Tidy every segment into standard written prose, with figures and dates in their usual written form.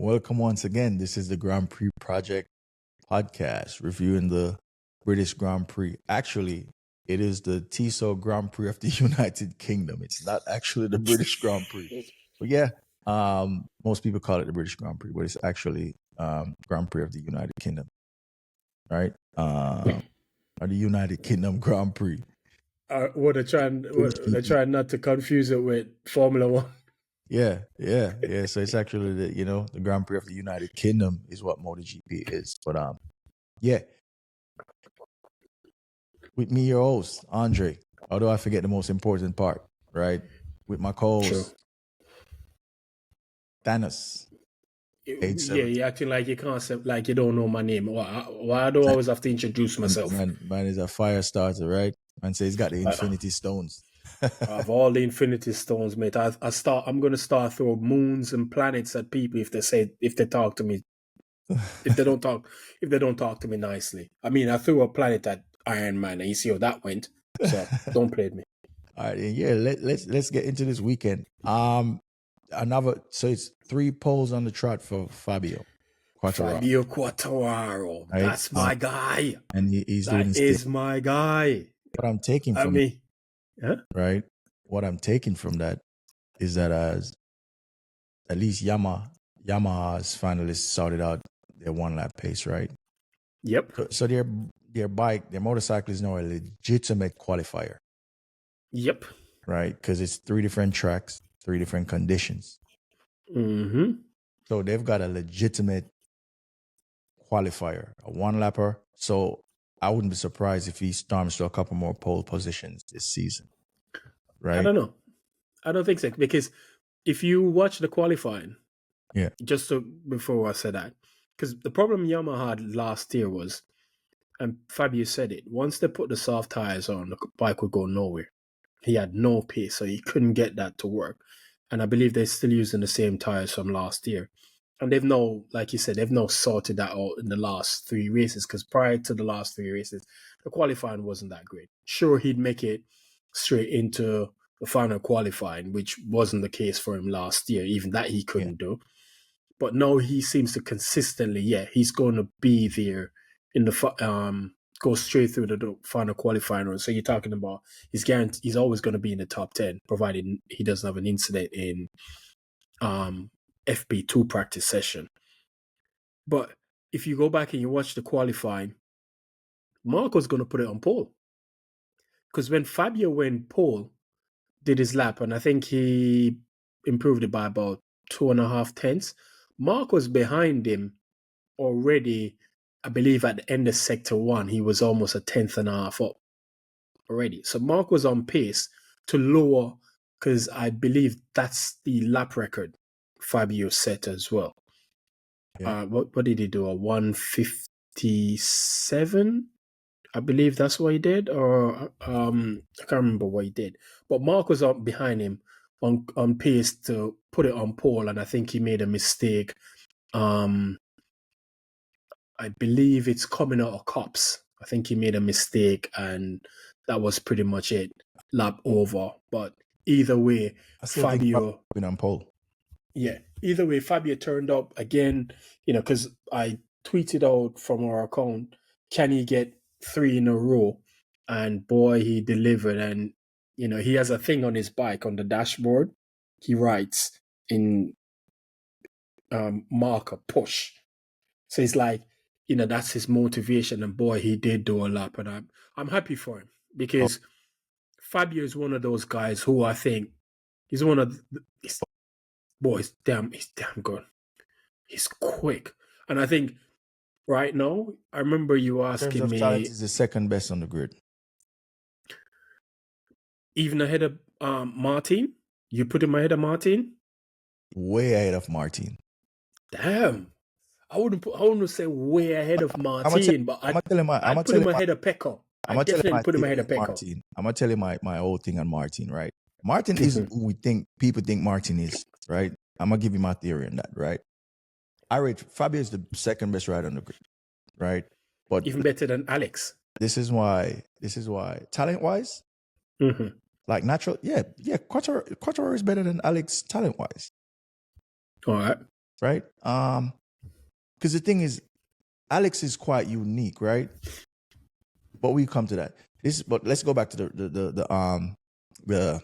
Welcome once again. This is the Grand Prix Project Podcast, reviewing the British Grand Prix. Actually, it is the Tissot Grand Prix of the United Kingdom. It's not actually the British Grand Prix. But yeah, most people call it the British Grand Prix, but it's actually Grand Prix of the United Kingdom, right? Or the United Kingdom Grand Prix. They're trying not to confuse it with Formula One. Yeah. So it's actually the Grand Prix of the United Kingdom is what MotoGP is. But yeah. With me, your host, Andre. Although I forget the most important part, right? With my co-host, Thanos. Yeah, you're acting like you can't say, like you don't know my name. Why do I always have to introduce myself? Man is a fire starter, right? Man says he's got the Infinity Stones. I have all the Infinity Stones, mate. I'm gonna start throwing moons and planets at people if they talk to me. if they don't talk to me nicely. I mean, I threw a planet at Iron Man and you see how that went. So don't play with me. All right, yeah, let's get into this weekend. So it's 3 poles on the trot for Fabio Quartararo. Fabio Quattararo. Right? That's my guy. And he's that doing is my guy. What I'm taking from right? What I'm taking from that is that as at least Yamaha's finally sorted out their 1-lap pace, right? Yep. So their motorcycle is now a legitimate qualifier. Yep. Right? Because it's 3 different tracks, 3 different conditions. Mm-hmm. So they've got a legitimate qualifier, a 1-lapper. So I wouldn't be surprised if he storms to a couple more pole positions this season. Right? I don't know. I don't think so. Because if you watch the qualifying, before I said that, because the problem Yamaha had last year was, and Fabio said it, once they put the soft tires on, the bike would go nowhere. He had no pace, so he couldn't get that to work. And I believe they're still using the same tires from last year. And they've now, like you said, they've now sorted that out in the last 3 races, because prior to the last 3 races, the qualifying wasn't that great. Sure, he'd make it straight into the final qualifying, which wasn't the case for him last year. Even that he couldn't do. But now he seems to consistently, he's going to be there in the go straight through the final qualifying run. So you're talking about he's always going to be in the top 10, provided he doesn't have an incident in FP2 practice session. But if you go back and you watch the qualifying, Marco's going to put it on pole. Because when Fabio went pole, did his lap, and I think he improved it by about 2.5 tenths. Mark was behind him already. I believe at the end of sector 1, he was almost 1.5 tenths up already. So Mark was on pace to lower, because I believe that's the lap record Fabio set as well. Yeah. What did he do? A 1:57? I believe that's what he did, or I can't remember what he did. But Mark was up behind him on pace to put it on pole, and I think he made a mistake. I believe it's coming out of Cops. I think he made a mistake, and that was pretty much it. Lap over. But either way, Fabio been on pole. Yeah, either way, Fabio turned up again. Because I tweeted out from our account, can he get 3 in a row? And boy, he delivered. And he has a thing on his bike on the dashboard. He writes in marker push. So he's like, that's his motivation. And boy, he did do a lap. And I'm happy for him, because Fabio is one of those guys who I think he's one of he's damn good. He's quick. And I think right now, I remember you asking me. Talent is the second best on the grid. Even ahead of Martin? You put him ahead of Martin? Way ahead of Martin. Damn. I wouldn't say way ahead of Martin, but I'd put him ahead of Pecco. I'd definitely put him ahead of Pecco. I'm going to tell you my whole thing on Martin, right? Martin isn't who people think Martin is, right? I'm going to give you my theory on that, right? I rate Fabio is the second best rider on the grid, right? But even better than Alex. This is why talent-wise, like natural, Quattararo is better than Alex talent-wise. All right. right? Because the thing is, Alex is quite unique, right? But we come to that. But let's go back to the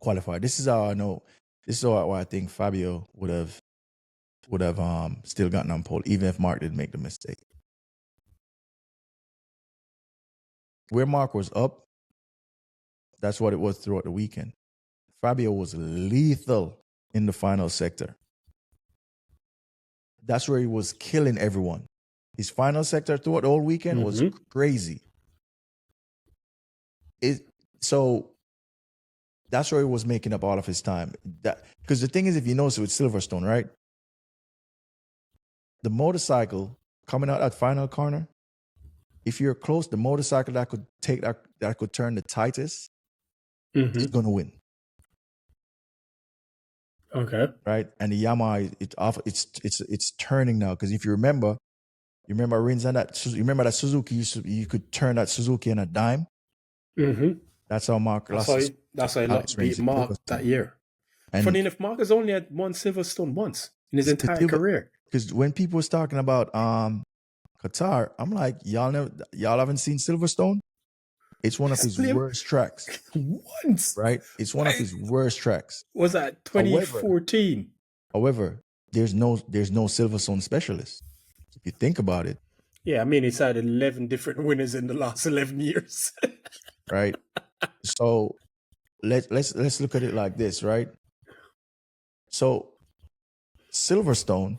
qualifier. This is how I know. This is how I think Fabio would have still gotten on pole, even if Mark didn't make the mistake. Where Mark was up, that's what it was throughout the weekend. Fabio was lethal in the final sector. That's where he was killing everyone. His final sector throughout the whole weekend was crazy. So that's where he was making up all of his time. Because the thing is, if you notice with Silverstone, right? The motorcycle coming out that final corner, if you're close, the motorcycle that could turn the tightest is going to win. Okay. Right, and the Yamaha it's turning now, because if you remember Rins and that Suzuki you could turn that Suzuki in a dime. That's how Mark lost. That's how he beat Mark that year. And funny enough, Mark has only had one Silverstone once in his entire career. Because when people was talking about Qatar, I'm like, y'all haven't seen Silverstone? It's one of his worst tracks. Once, right? It's one of his worst tracks. Was that 2014? However, there's no Silverstone specialist. If you think about it. Yeah, I mean, it's had 11 different winners in the last 11 years. Right. So let's look at it like this, right? So Silverstone,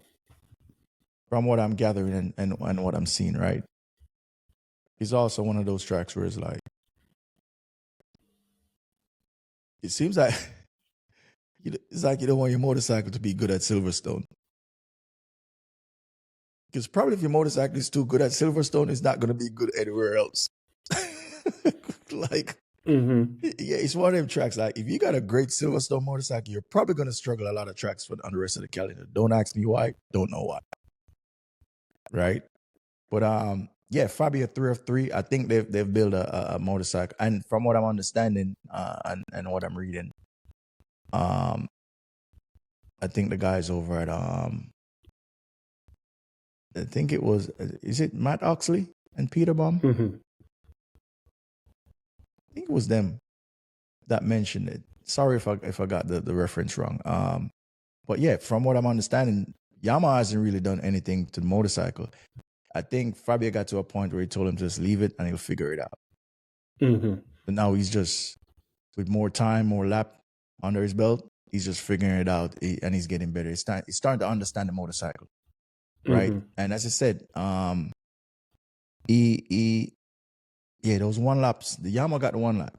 from what I'm gathering and what I'm seeing, right, is also one of those tracks where it's like, it seems like it's like you don't want your motorcycle to be good at Silverstone. Because probably if your motorcycle is too good at Silverstone, it's not going to be good anywhere else. Like, yeah, it's one of them tracks. Like, if you got a great Silverstone motorcycle, you're probably going to struggle a lot of tracks on the rest of the calendar. Don't ask me why. Don't know why. Right? But yeah, Fabio 3 of 3. I think they've built a motorcycle, and from what I'm understanding and what I'm reading, I think the guys over at I think it was, is it Matt Oxley and Peter Baum? I think it was them that mentioned it. Sorry if I got the reference wrong. But yeah, from what I'm understanding, Yamaha hasn't really done anything to the motorcycle. I think Fabio got to a point where he told him just leave it and he'll figure it out. And now he's just, with more time, more lap under his belt, he's just figuring it out and he's getting better. He's starting to understand the motorcycle. Right. And as I said, those 1 laps, the Yamaha got the 1 lap.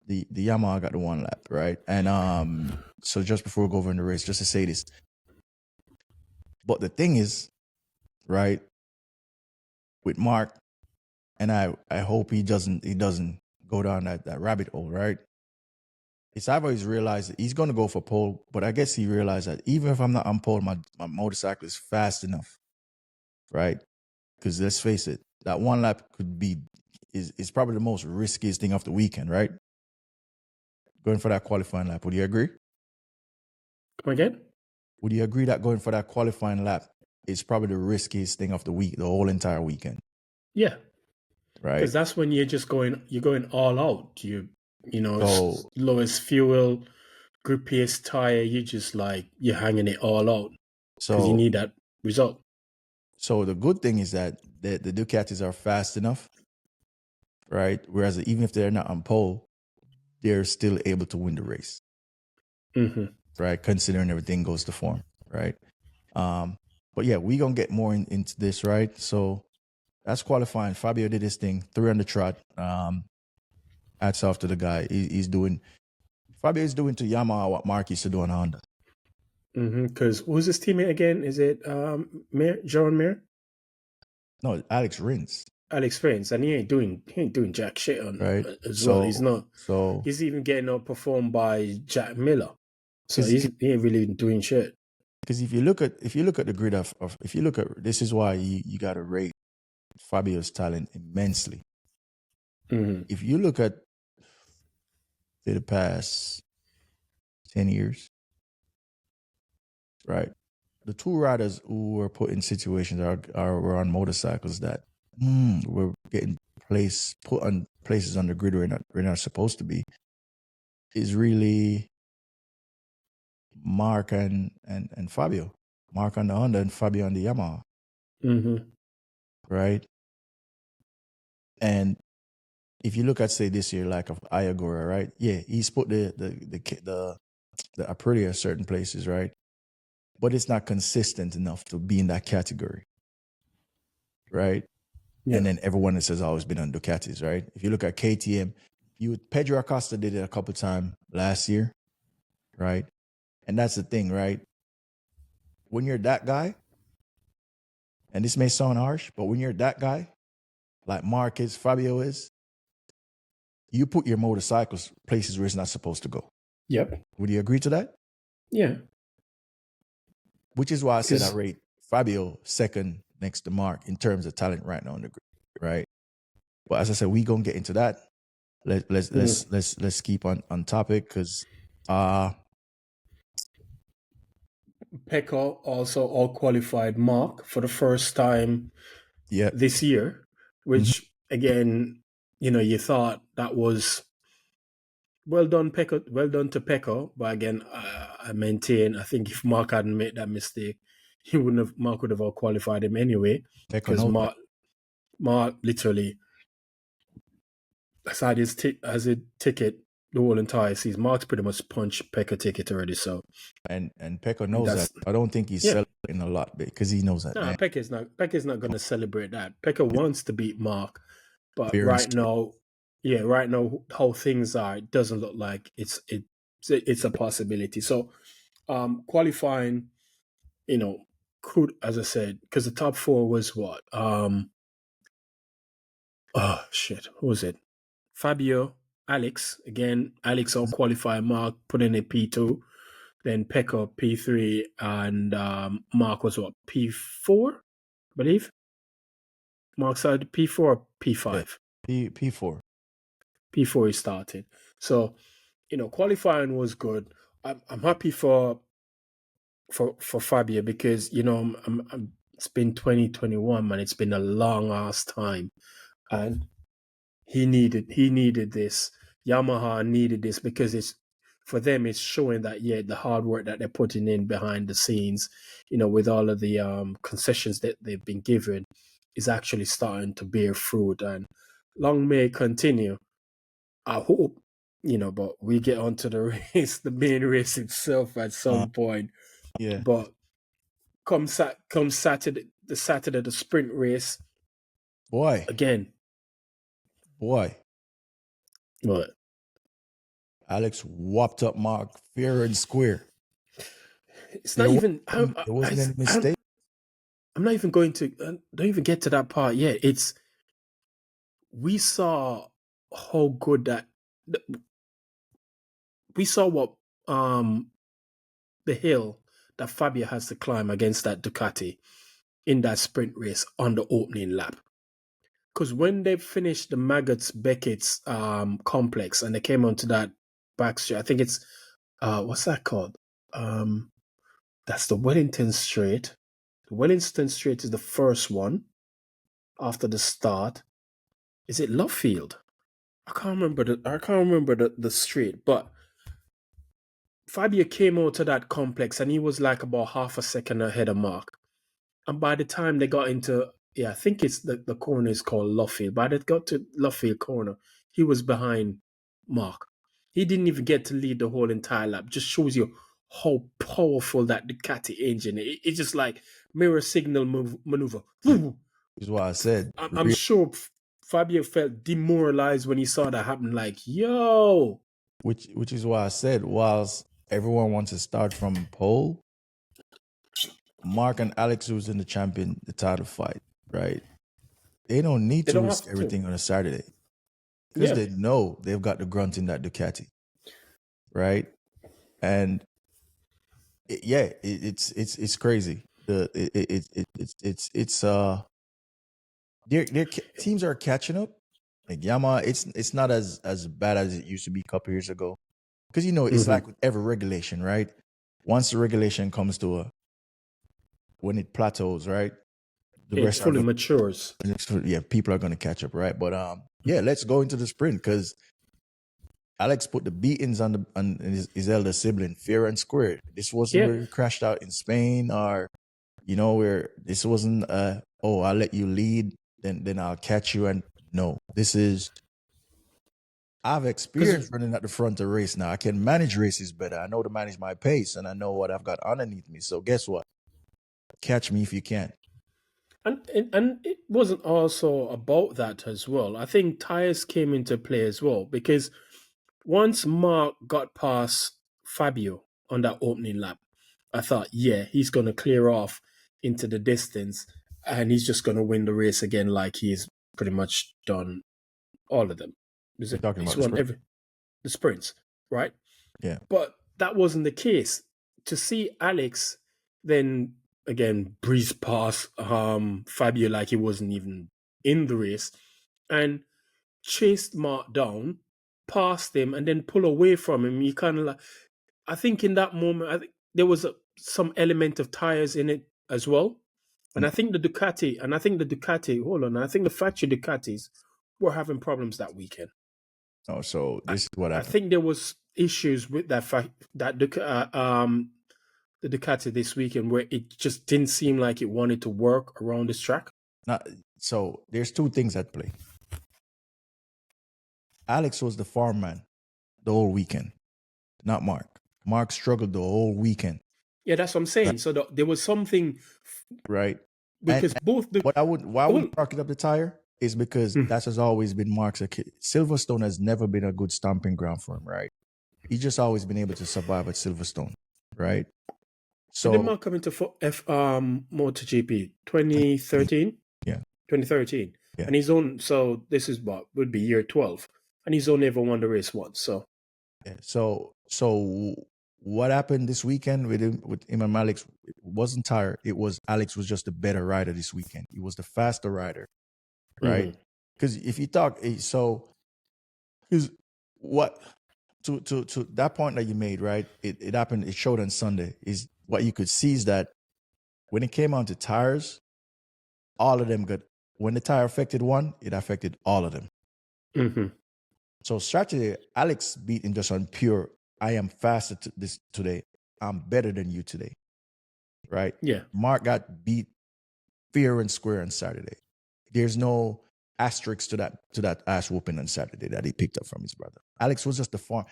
The Yamaha got the 1 lap, right? And so just before we go over in the race, just to say this. But the thing is, right, with Mark, and I hope he doesn't go down that rabbit hole, right? It's I've always realized that he's gonna go for pole, but I guess he realized that even if I'm not on pole, my motorcycle is fast enough. Right? Because let's face it, that 1 lap is probably the most riskiest thing of the weekend, right? Going for that qualifying lap. Would you agree? Come again? Would you agree that going for that qualifying lap is probably the riskiest thing of the week, the whole entire weekend? Yeah. Right. Because that's when you're going all out. Lowest fuel, grippiest tire, you're hanging it all out. Because you need that result. So the good thing is that the Ducatis are fast enough, right? Whereas even if they're not on pole, they're still able to win the race, right? Considering everything goes to form, right? But yeah, we're going to get more into this, right? So that's qualifying. Fabio did his thing, 3 on the trot. Hats off to the guy. Fabio is doing to Yamaha what Mark used to do on Honda. Because who's his teammate again? Is it Jean Mir? No, Alex Rins. Alex Rins, and he ain't doing jack shit on right as well. He's not. So he's even getting outperformed by Jack Miller. So he ain't really doing shit. Because if you look at the grid of if you look at, this is why you got to rate Fabio's talent immensely. If you look at the past 10 years, right? the two riders who were put in situations were on motorcycles that were getting put on places on the grid we're not supposed to be, is really Mark and Fabio. Mark on the Honda and Fabio on the Yamaha. Mm-hmm. Right? And if you look at, say, this year, like of Ayagora, right? Yeah, he's put the Aprilia in certain places, right? But it's not consistent enough to be in that category, right? Yeah. And then everyone has always been on Ducatis, right? If you look at KTM, Pedro Acosta did it a couple times last year, right? And that's the thing, right? When you're that guy, and this may sound harsh, but when you're that guy, like Mark is, Fabio is, you put your motorcycles places where it's not supposed to go. Yep. Would you agree to that? Yeah. Which is why I said I rate Fabio second next to Mark in terms of talent right now on the grid, right? But as I said, we gonna get into that. Let's keep on topic, because Pecco also all qualified Mark for the first time this year, which again, you thought that was well done, Pecco. Well done to Pecco. But again, I maintain, I think if Mark hadn't made that mistake, Mark would have all qualified him anyway. Because Mark literally has had his ticket the whole entire season. Mark's pretty much punched Pecco ticket already. So and Pecco knows that. I don't think he's celebrating a lot because he knows that. No, Pecco's not going to celebrate that. Pecco wants to beat Mark, but right now, how things are, it doesn't look like it's a possibility. So, qualifying, could, as I said, because the top four was what? Who was it? Fabio, Alex all qualified. Mark put in a P2, then Pecco P3, and Mark was what, P4, I believe. Mark started P4 or P5? Yeah, P4. P4 he started. So, qualifying was good. I'm happy for Fabio because, it's been 2021, man. It's been a long ass time. And he needed this. Yamaha needed this because for them, it's showing that, the hard work that they're putting in behind the scenes, with all of the concessions that they've been given, is actually starting to bear fruit, and long may it continue. I hope, but we get onto the race, the main race itself at some point. Yeah. But come Saturday, the sprint race. Boy. What? Alex whopped up Mark fair and square. It's not even. There wasn't any mistake. I'm not even going to. Don't even get to that part yet. We saw how good that. We saw what the hill that Fabio has to climb against that Ducati in that sprint race on the opening lap. Because when they finished the Beckett's complex and they came onto that back straight, I think it's what's that called? That's the Wellington Straight. The Wellington Straight is the first one after the start. Is it Lovefield? I can't remember the straight, but Fabio came out to that complex and he was like about half a second ahead of Mark. And by the time they got into, I think it's the corner is called Lovefield. By the time they got to Lovefield corner, he was behind Mark. He didn't even get to lead the whole entire lap. Just shows you how powerful that Ducati engine is. It's just like mirror signal maneuver. Is what I said. I'm sure Fabio felt demoralized when he saw that happen. Like, yo. Which is why I said, whilst everyone wants to start from pole, Mark and Alex, who's in the title fight, right? They don't need to risk everything on a Saturday because they know they've got the grunt in that Ducati, right? And it's crazy. Their teams are catching up. Like Yamaha, it's not as bad as it used to be a couple years ago, because it's like with every regulation, right? Once the regulation comes to when it plateaus, right? The It rest are fully matures. yeah, people are going to catch up, right? But yeah, let's go into the sprint because Alex put the beatings on his elder sibling, fair and square. This wasn't where he crashed out in Spain, or where this wasn't. Oh, I'll let you lead, then I'll catch you. And no, this is. I've experienced running at the front of race now. I can manage races better. I know to manage my pace, and I know what I've got underneath me. So guess what? Catch me if you can. And it wasn't also about that as well. I think tires came into play as well because once Mark got past Fabio on that opening lap, I thought, yeah, he's going to clear off into the distance and he's just going to win the race again like he's pretty much done all of them. You're talking about the sprints, right? Yeah. But that wasn't the case. To see Alex then again breeze past Fabio like he wasn't even in the race and chased Mark down, passed him, and then pull away from him. You kind of like, I think in that moment, I think there was some element of tires in it as well. And I think the Ducati, hold on, I think the factory Ducatis were having problems that weekend. Oh, so this is what happened. I think there was issues with that the Ducati this weekend where it just didn't seem like it wanted to work around this track. So there's two things at play. Alex was the farm man the whole weekend, not Mark. Mark struggled the whole weekend. Yeah, that's what I'm saying. So there was something, right? Because why I would park it up the tire is because that has always been Mark's. Silverstone has never been a good stomping ground for him, right? He's just always been able to survive at Silverstone, right? So did Mark come into MotoGP 2013? Yeah, 2013. Yeah. And he's on. So this is what would be year 12, and he's only ever won the race once. So yeah. So what happened this weekend with him and Alex? It wasn't tire. It was Alex was just a better rider this weekend. He was the faster rider, right? Because if you talk, so is what to that point that you made, right? It happened. It showed on Sunday. Is what you could see is that when it came on to tires, all of them got. When the tire affected one, it affected all of them. So strategy, Alex beat him just on pure. I am faster today. I'm better than you today, right? Yeah. Mark got beat fair and square on Saturday. There's no asterisk to that ass whooping on Saturday that he picked up from his brother. Alex was just the farm.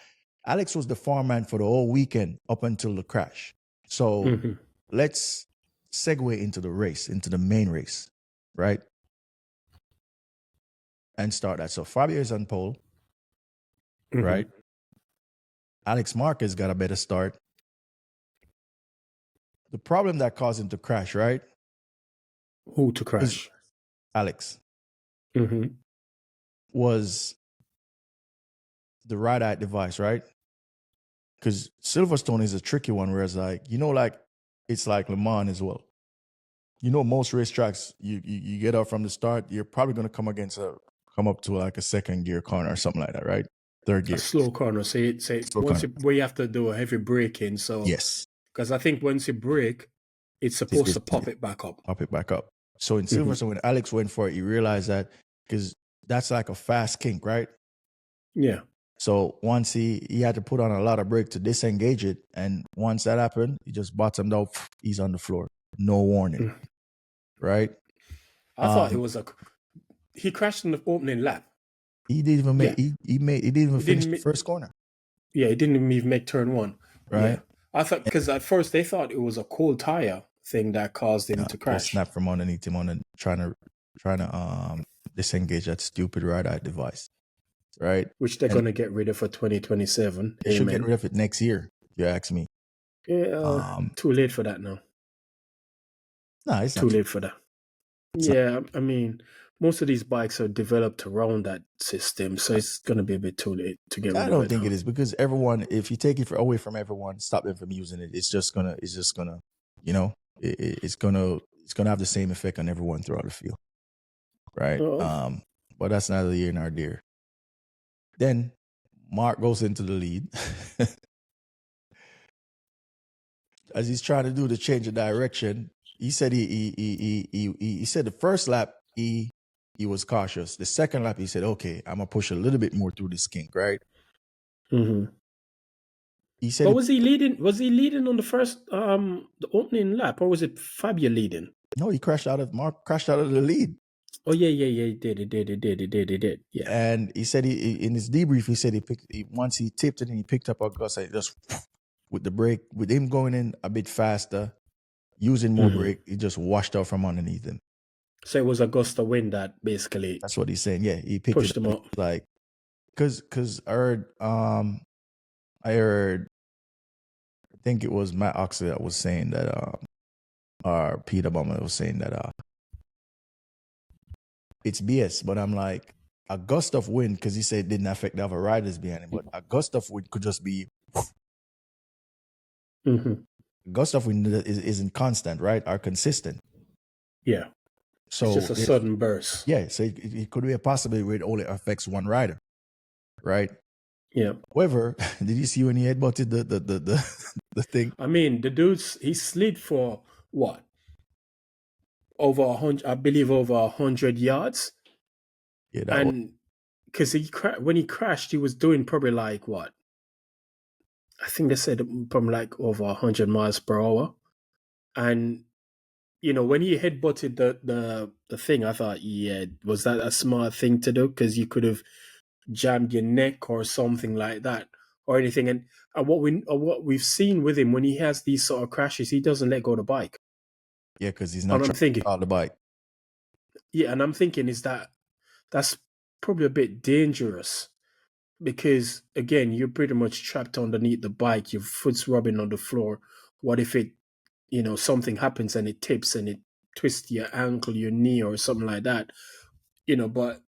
Alex was the farm man for the whole weekend up until the crash. So let's segue into the race, into the main race, right? And start that. So Fabio is on pole, right? Alex Marquez got a better start. The problem that caused him to crash, right? Who to crash? Alex. Was the ride-out device, right? Because Silverstone is a tricky one, whereas it's like Le Mans as well. Most racetracks, you get up from the start, you're probably going to come up to like a second gear corner or something like that, right? Third gear. A slow corner. Where you have to do a heavy braking. So yes. Because I think once you brake, it's supposed to pop it back up. Pop it back up. So in Silverstone, when Alex went for it, he realized that because that's like a fast kink, right? Yeah. So once he had to put on a lot of brake to disengage it, and once that happened, he just bottomed out. He's on the floor, no warning, right? I thought it was he crashed in the opening lap. He didn't even make. Yeah. He didn't even finish the first corner. Yeah, he didn't even make turn one. Right. Yeah. I thought because at first they thought it was a cold tire thing that caused him to crash. Snap from underneath him and trying to disengage that stupid ride-out device. Right, which they're going to get rid of for 2027. They should get rid of it next year, if you ask me. Yeah, too late for that now. No, it's too late for that. I mean, most of these bikes are developed around that system, so it's going to be a bit too late to get rid of it. I don't think it is because everyone, if you take it away from everyone, stop them from using it, it's gonna, it's gonna have the same effect on everyone throughout the field, right? But that's neither here nor there. Then Mark goes into the lead. As he's trying to do the change of direction, he said he said the first lap he was cautious. The second lap he said, okay, I'm gonna push a little bit more through this kink, right? Mm-hmm. He said, but was he leading? Was he leading on the first the opening lap, or was it Fabio leading? No, he crashed out of the lead. Oh yeah, he did. Yeah. And he said he in his debrief he said once he tipped it and he picked up Augusta just with the brake, with him going in a bit faster, using more brake, he just washed out from underneath him. So it was Augusta win that basically. That's what he's saying. Yeah, he picked pushed it him up. Like, because I heard, I think it was Matt Oxley that was saying that, or Peter Bummer was saying that it's BS. But I'm like, a gust of wind, because he said it didn't affect the other riders behind him, but a gust of wind could just be. Gust of wind isn't constant, right? Or consistent. Yeah. So it's just a sudden burst. Yeah. So it could be a possibility where it only affects one rider, right? Yeah. However, did you see when he headbutted the thing? I mean, the dude's he slid for what? Over 100, I believe, over 100 yards. Yeah, and because when he crashed, he was doing probably like what? I think they said probably like over 100 miles per hour. And you know, when he headbutted the thing, I thought, yeah, was that a smart thing to do? Because you could have jammed your neck or something like that, or anything. And what we've seen with him when he has these sort of crashes, he doesn't let go of the bike. Yeah, because he's not trying to out the bike. Yeah, and I'm thinking that's probably a bit dangerous, because again, you're pretty much trapped underneath the bike. Your foot's rubbing on the floor. What if it, you know, something happens and it tips and it twists your ankle, your knee, or something like that? You know, but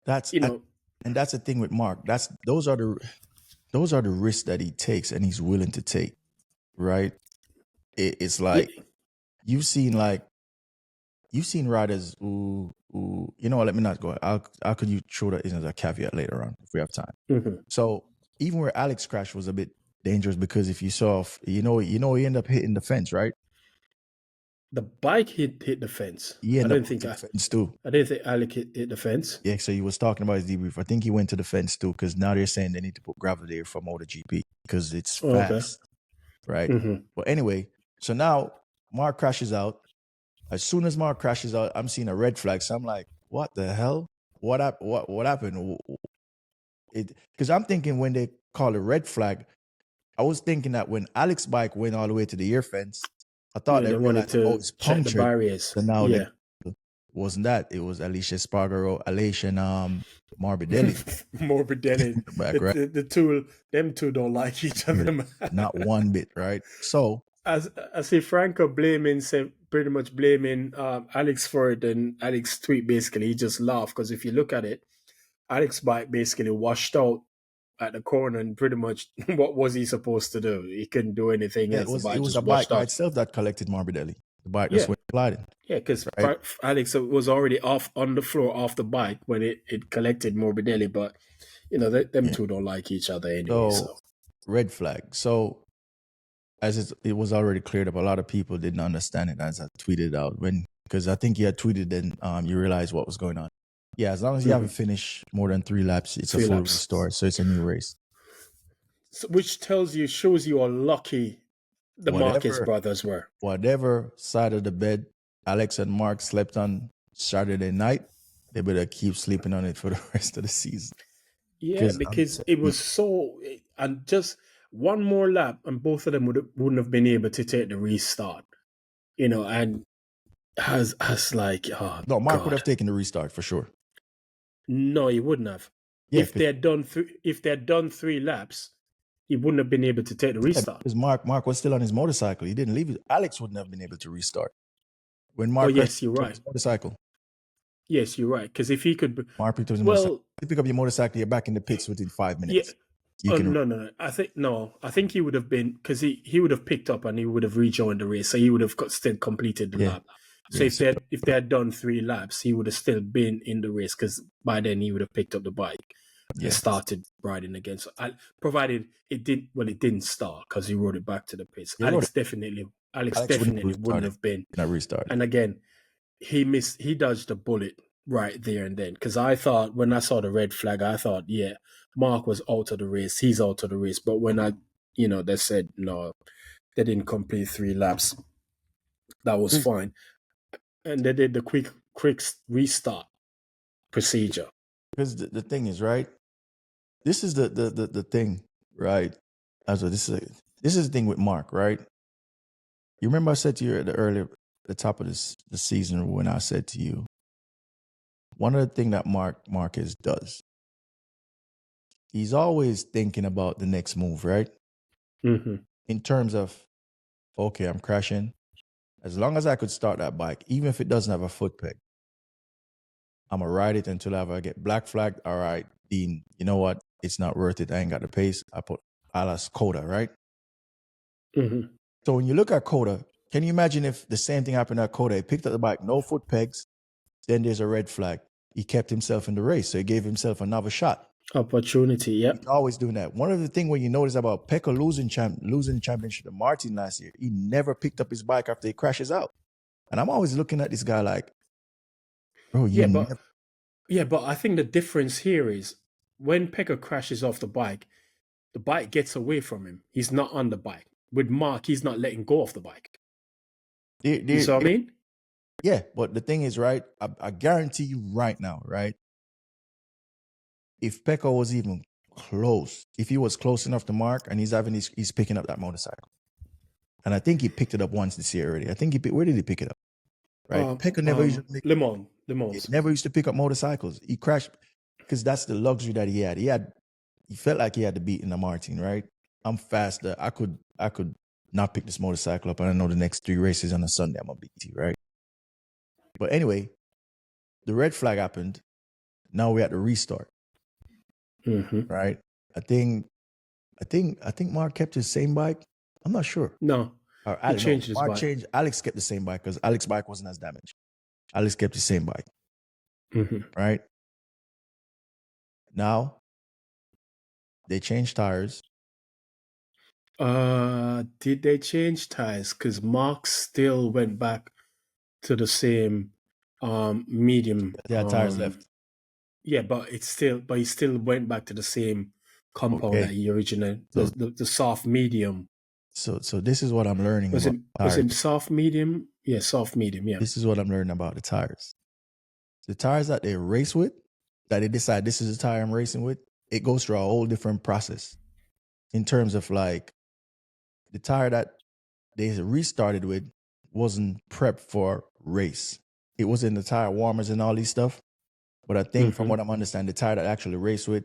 that's, you know, and that's the thing with Mark. Those are the risks that he takes and he's willing to take, right? It's like you've seen riders who you know what, let me not go. How could you throw that in as a caveat later on if we have time? So even where Alex crashed was a bit dangerous, because if you saw, you know, he ended up hitting the fence, right? The bike hit the fence. Yeah, I didn't think the fence too. I didn't think Alex hit the fence. Yeah, so he was talking about his debrief. I think he went to the fence too, because now they're saying they need to put gravel there for MotoGP because it's fast, right? But anyway, so now Mark crashes out. As soon as Mark crashes out, I'm seeing a red flag. So I'm like, what the hell? What happened? Because I'm thinking when they call a red flag, I was thinking that when Alex's bike went all the way to the ear fence, I thought they wanted to check the barriers. So now wasn't that. It was Alicia Spargaro, Alicia and Morbidelli. Morbidelli. Them two don't like each other. Not one bit, right? So as I see Franco pretty much blaming Alex for it, and Alex tweet basically he just laughed, because if you look at it, Alex's bike basically washed out at the corner, and pretty much what was he supposed to do? He couldn't do anything else. It was a bike by itself that collected Morbidelli. The bike just went gliding. Yeah, because Alex was already off on the floor off the bike when it collected Morbidelli, but you know them two don't like each other anyway. So red flag. So as it was already cleared up, a lot of people didn't understand it as I tweeted out, because I think you had tweeted and you realized what was going on. Yeah, as long as you haven't finished more than 3 laps, it's a full restart, so it's a new race. So, which shows you how lucky the Marquez brothers were. Whatever side of the bed Alex and Mark slept on Saturday night, they better keep sleeping on it for the rest of the season. Yeah, because it was and just one more lap, and both of them wouldn't have been able to take the restart. You know, and as like, no, Mark would have taken the restart for sure. No, he wouldn't have. Yeah, if they had done 3 laps, he wouldn't have been able to take the restart. Because Mark was still on his motorcycle. He didn't leave it. Alex wouldn't have been able to restart. When Mark you're right. His motorcycle. Yes, you're right. Because if he could, Mark picked up his motorcycle. You pick up your motorcycle, you're back in the pits within 5 minutes. Yeah. No. I think he would have been, because he would have picked up and he would have rejoined the race, so he would have still completed the lap. So if they had done 3 laps, he would have still been in the race, because by then he would have picked up the bike and started riding again. So provided it didn't start, because he rode it back to the pits. Alex definitely Alex Alex definitely wouldn't have been. Not restarted. And again, he dodged the bullet right there and then. Because I thought, when I saw the red flag, I thought, yeah, Mark was out of the race. He's out of the race. But when they said, no, they didn't complete 3 laps, that was fine. And they did the quick restart procedure. Because the thing is, right? This is the thing, right? Also, this is the thing with Mark, right? You remember I said to you at the top of the season when I said to you, one of the things that Marquez does, he's always thinking about the next move, right? Mm-hmm. In terms of, okay, I'm crashing. As long as I could start that bike, even if it doesn't have a foot peg, I'm going to ride it until I get black flagged. All right, Dean, you know what? It's not worth it. I ain't got the pace. I put Alas Coda, right? Mm-hmm. So when you look at Coda, can you imagine if the same thing happened at Coda? He picked up the bike, no foot pegs, then there's a red flag. He kept himself in the race, so he gave himself another shot. Opportunity, yeah. He's always doing that. One of the things when you notice about Pecco losing championship to Martin last year, he never picked up his bike after he crashes out. And I'm always looking at this guy like, bro, but I think the difference here is when Pecco crashes off the bike gets away from him. He's not on the bike. With Mark, he's not letting go of the bike. You see what I mean? Yeah, but the thing is, right, I guarantee you right now, right, if Pecco was even close, if he was close enough to Mark and he's picking up that motorcycle. And I think he picked it up once this year already. I think where did he pick it up? Right? Pecco never used to Le Mans. He never used to pick up motorcycles. He crashed because that's the luxury that he had. He felt like he had to beat in the Martin, right? I'm faster. I could not pick this motorcycle up, and I know the next 3 races on a Sunday I'm gonna beat you, right? But anyway, the red flag happened. Now we had to restart. Mm-hmm. Right? I think Mark kept his same bike. I'm not sure. No. He changed his bike. Changed. Alex kept the same bike because Alex's bike wasn't as damaged. Alex kept the same bike. Mm-hmm. Right? Now they changed tires. Did they change tires? Because Mark still went back to the same medium. They had tires left. Yeah, but he still went back to the same compound that he originally the soft medium. So this is what I'm learning was it soft medium? Yeah, soft medium, yeah. This is what I'm learning about the tires. The tires that they race with, that they decide this is the tire I'm racing with, it goes through a whole different process in terms of like the tire that they restarted with wasn't prepped for race. It was in the tire warmers and all these stuff. But I think from what I'm understanding, the tire that I actually race with,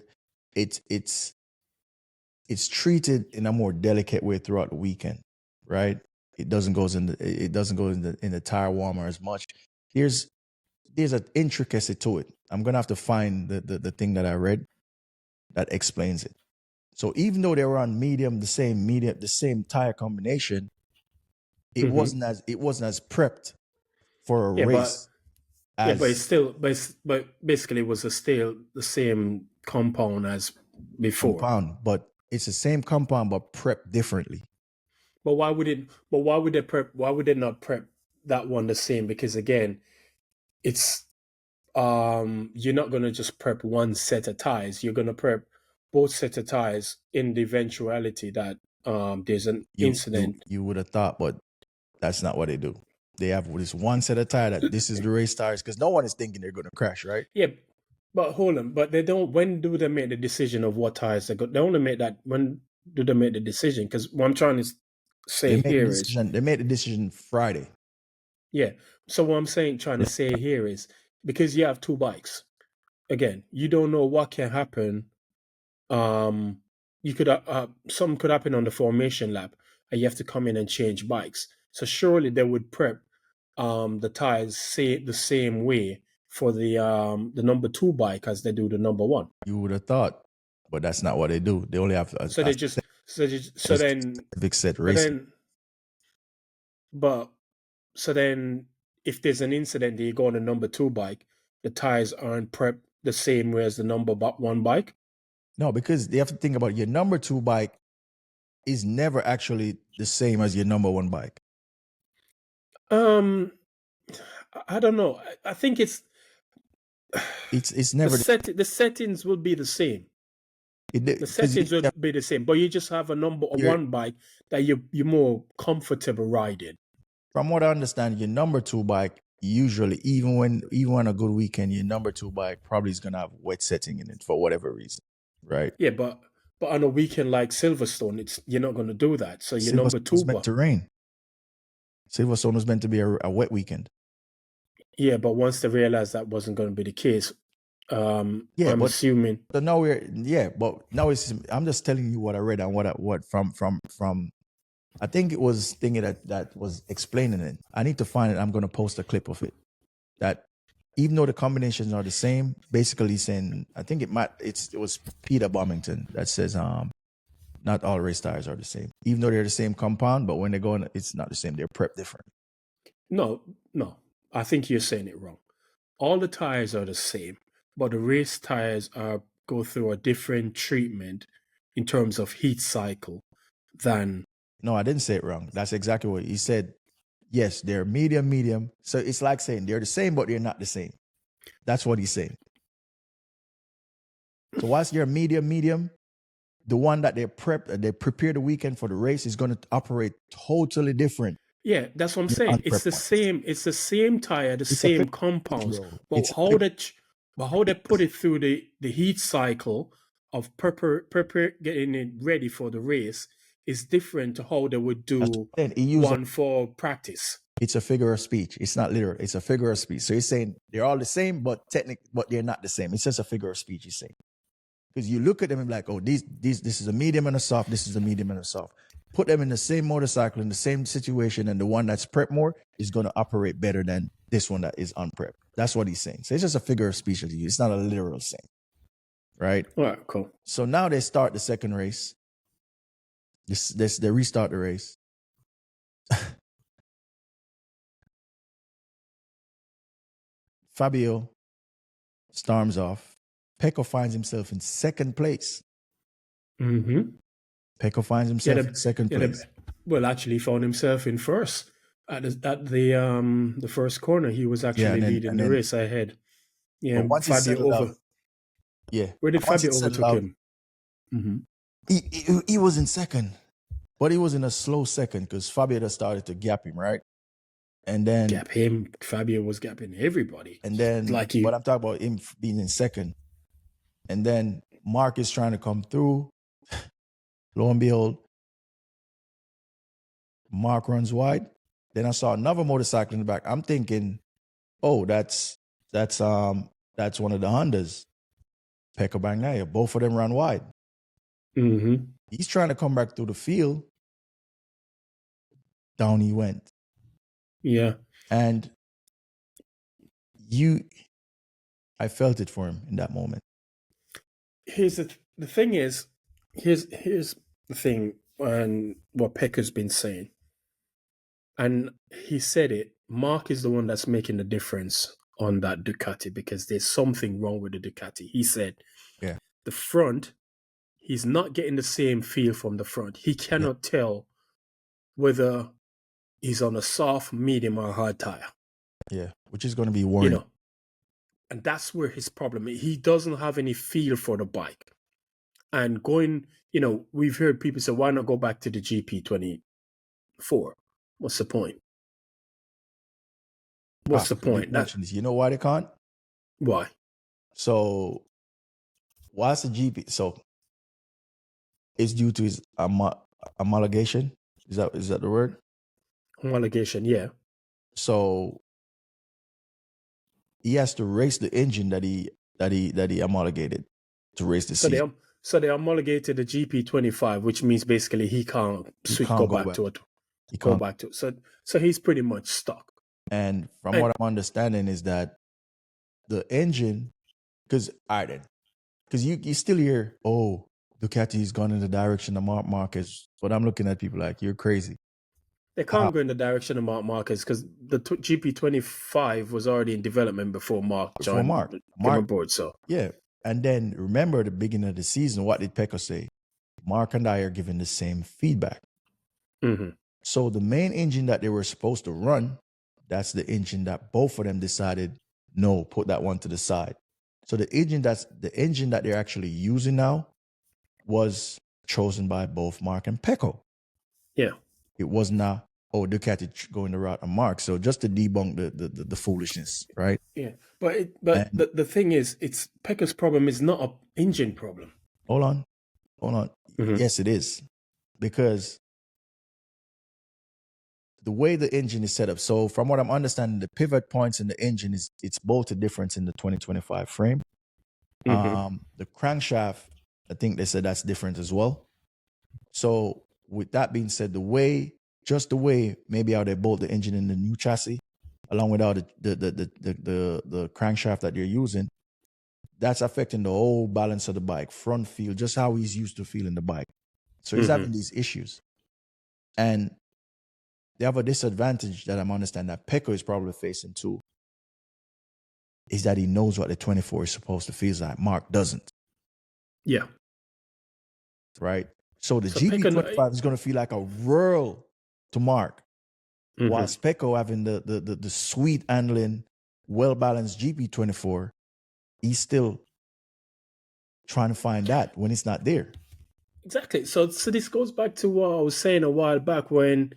it's treated in a more delicate way throughout the weekend, right? It doesn't go in the tire warmer as much. There's an intricacy to it. I'm gonna have to find the thing that I read that explains it. So even though they were on the same tire combination, it wasn't as prepped for a race. But basically it was still the same compound as before. But it's the same compound but prepped differently. But why would they prep? Why would they not prep that one the same? Because again, it's you're not gonna just prep one set of tires. You're gonna prep both sets of tires in the eventuality that there's an incident. You would have thought, but that's not what they do. They have this one set of tire that this is the race tires because no one is thinking they're going to crash, right? Yeah, but hold on. But they don't. When do they make the decision of what tires they got? They only make that. When do they make the decision? Because what I'm trying to say here is they made the decision Friday. Yeah. So what I'm trying to say here is because you have 2 bikes. Again, you don't know what can happen. You could something could happen on the formation lap, and you have to come in and change bikes. So surely they would prep the tires the same way for the number 2 bike as they do the number 1. You would have thought, but that's not what they do. They only have so then if there's an incident that you go on the number 2 bike, the tires aren't prepped the same way as the number 1 bike. No, because they have to think about your number 2 bike is never actually the same as your number 1 bike. Um, I don't know. I think it's never the settings will be the same. The settings will be the same, but you just have a one bike that you're more comfortable riding. From what I understand, your number 2 bike usually, even on a good weekend, your number 2 bike probably is gonna have wet setting in it for whatever reason, right? Yeah, but on a weekend like Silverstone, you're not gonna do that. So your number 2 was meant to rain. Silverstone was meant to be a wet weekend. Yeah, but once they realized that wasn't going to be the case, I'm assuming. So now I'm just telling you what I read and what from. I think it was thinking that was explaining it. I need to find it. I'm going to post a clip of it. That even though the combinations are the same, basically saying, I think it was Peter Bomington that says, not all race tires are the same, even though they're the same compound, but when they're going, it's not the same. They're prepped different. No. I think you're saying it wrong. All the tires are the same, but the race tires go through a different treatment in terms of heat cycle than. No, I didn't say it wrong. That's exactly what he said. Yes, they're medium. So it's like saying they're the same, but they're not the same. That's what he's saying. So whilst you're medium, the one that they prepare the weekend for the race is going to operate totally different. Yeah, that's what I'm saying. It's the same. It's the same tire, same compounds. But how they put it through the heat cycle of getting it ready for the race is different to how they would do one for practice. It's a figure of speech. It's not literal. It's a figure of speech. So he's saying they're all the same, but they're not the same. It's just a figure of speech. He's saying, because you look at them and be like, oh, this is a medium and a soft. This is a medium and a soft. Put them in the same motorcycle in the same situation, and the one that's prepped more is going to operate better than this one that is unprepped. That's what he's saying. So it's just a figure of speech to you. It's not a literal saying, right? All right, cool. So now they start the second race. They restart the race. Fabio storms off. Pecco finds himself in second place. Mm-hmm. Pecco finds himself in second place. Actually, he found himself in first at the first corner. He was actually leading the race ahead. Yeah, Fabio over. Yeah, where did Fabio overtook him? Mm-hmm. He was in second, but he was in a slow second because Fabio just started to gap him, right? And then gap him. Fabio was gapping everybody. And then, but I'm talking about him being in second. And then Mark is trying to come through. Lo and behold, Mark runs wide. Then I saw another motorcycle in the back. I'm thinking, oh, that's one of the Hondas. Pecco Bagnaia. Both of them run wide. Mm-hmm. He's trying to come back through the field. Down he went. Yeah. And I felt it for him in that moment. Here's the thing is, here's the thing, and what Pecco's been saying. And he said it, Mark is the one that's making the difference on that Ducati because there's something wrong with the Ducati. He said, the front, he's not getting the same feel from the front. He cannot tell whether he's on a soft, medium, or hard tire. Yeah, which is going to be worrying. And that's where his problem is. He doesn't have any feel for the bike. And we've heard people say, why not go back to the GP24? What's the point? What's the point? You know why they can't? Why? So, why's the GP? So, it's due to his homologation. Is that the word? Homologation, yeah. So, he has to race the engine that he homologated to race the season. So they homologated the GP25, which means basically he can't go back to it. So he's pretty much stuck. And from what I'm understanding is that the engine, because you still hear, oh, Ducati's gone in the direction of Marc Marquez. But I'm looking at people like, you're crazy. They can't go in the direction of Marc Marquez because the GP25 was already in development before Mark joined on board. So yeah. And then remember the beginning of the season, what did Pecco say? Mark and I are giving the same feedback. Mm-hmm. So the main engine that they were supposed to run that's the engine that both of them decided, no, put that one to the side. So the engine that they're actually using now was chosen by both Mark and Pecco. Yeah. It was not, Ducati going the route of Mark. So just to debunk the foolishness, right? Yeah. But the thing is, it's Pecco's problem is not an engine problem. Hold on. Mm-hmm. Yes, it is. Because the way the engine is set up. So from what I'm understanding, the pivot points in the engine it's both a difference in the 2025 frame. Mm-hmm. The crankshaft, I think they said that's different as well. So with that being said, the way maybe how they bolt the engine in the new chassis, along with all the crankshaft that they're using, that's affecting the whole balance of the bike, front feel, just how he's used to feeling the bike. So he's having these issues. And they have a disadvantage that I'm understanding that Pecco is probably facing too, is that he knows what the 24 is supposed to feel like. Mark doesn't. Yeah. Right? So the GP25 is going to feel like a whirl to Mark, whilst Pecco having the sweet handling, well-balanced GP24, he's still trying to find that when it's not there. Exactly. So this goes back to what I was saying a while back when,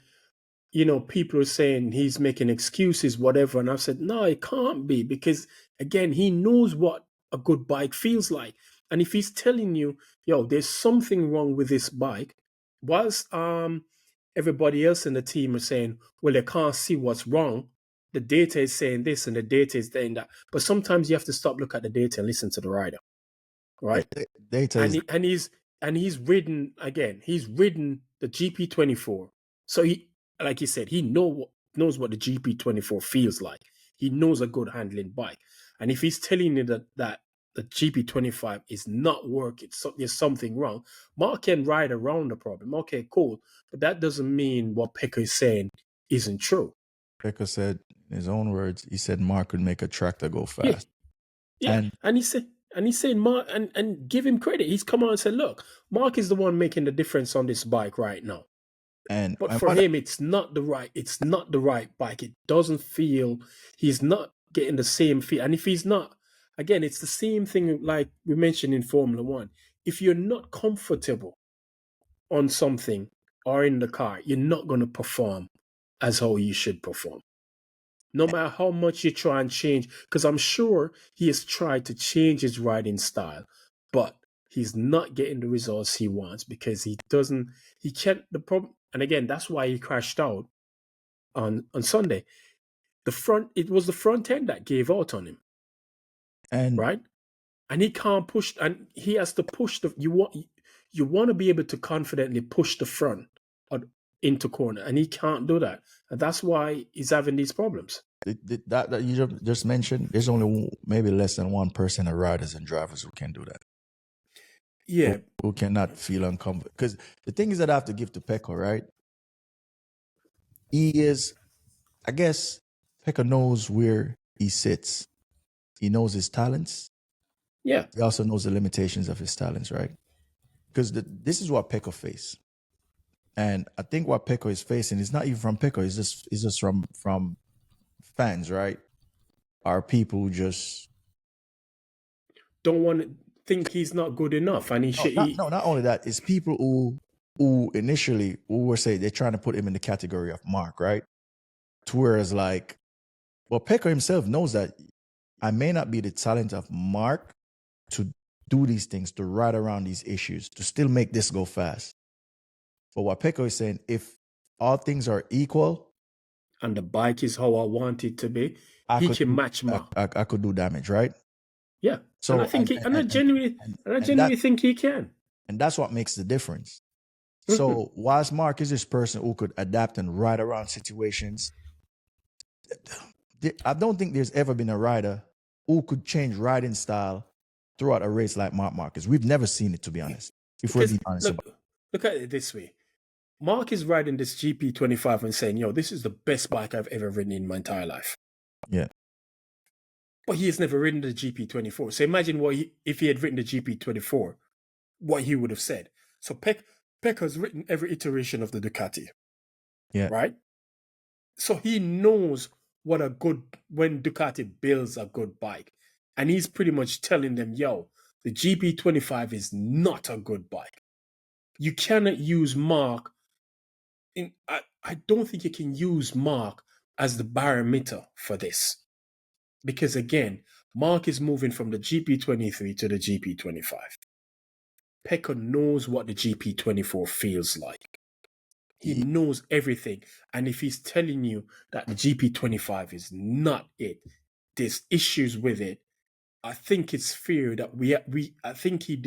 people are saying he's making excuses, whatever. And I've said, no, it can't be, because again, he knows what a good bike feels like. And if he's telling you, yo, there's something wrong with this bike, whilst everybody else in the team are saying, well, they can't see what's wrong. The data is saying this and the data is saying that. But sometimes you have to stop, look at the data and listen to the rider. Right? Data he's ridden the GP24. So he, like you said, he knows what the GP24 feels like. He knows a good handling bike. And if he's telling you that the GP25 is not working, so there's something wrong, Mark can ride around the problem. Okay, cool. But that doesn't mean what Pecco is saying isn't true. Pecco said, in his own words, he said Mark could make a tractor go fast. Yeah. And he said, Mark, and give him credit. He's come out and said, look, Mark is the one making the difference on this bike right now. But for him, it's not the right bike. It doesn't feel, he's not getting the same feel. And if he's not, again, it's the same thing like we mentioned in Formula One. If you're not comfortable on something or in the car, you're not going to perform as how you should perform. No matter how much you try and change, because I'm sure he has tried to change his riding style, but he's not getting the results he wants because he can't, the problem, and again, that's why he crashed out on Sunday. It was the front end that gave out on him. Right? And he can't push, and he has to push you want to be able to confidently push the front into corner, and he can't do that. And that's why he's having these problems. That you just mentioned, there's only maybe less than 1% of riders and drivers who can do that. Yeah. Who cannot feel uncomfortable. Because the thing is that I have to give to Pecco, right? He is, I guess, Pecco knows where he sits. He knows his talents. Yeah. He also knows the limitations of his talents, right? Because this is what Pecco faces. And I think what Pecco is facing is not even from Pecco, it's just from fans, right? Are people who just don't want to think he's not good enough, and not only that, it's people who initially were saying they're trying to put him in the category of Mark, right? To whereas Pecco himself knows that I may not be the talent of Mark to do these things, to ride around these issues, to still make this go fast. But what Pecco is saying, if all things are equal, and the bike is how I want it to be, he can match Mark. I could do damage, right? Yeah. So and I think I genuinely think he can. And that's what makes the difference. So whilst Mark is this person who could adapt and ride around situations, I don't think there's ever been a rider who could change riding style throughout a race like Mark Marquez. We've never seen it, to be honest. If we're being honest about it. Look at it this way. Mark is riding this GP25 and saying, yo, this is the best bike I've ever ridden in my entire life. Yeah. But he has never ridden the GP24. So imagine if he had written the GP24, what he would have said. So Pecco's written every iteration of the Ducati. Yeah. Right? So he knows when Ducati builds a good bike. And he's pretty much telling them, yo, the GP25 is not a good bike. You cannot use Mark. I don't think you can use Mark as the barometer for this. Because again, Mark is moving from the GP23 to the GP25. Pecco knows what the GP24 feels like. He knows everything. And if he's telling you that the GP25 is not it, there's issues with it, I think it's fair that I think he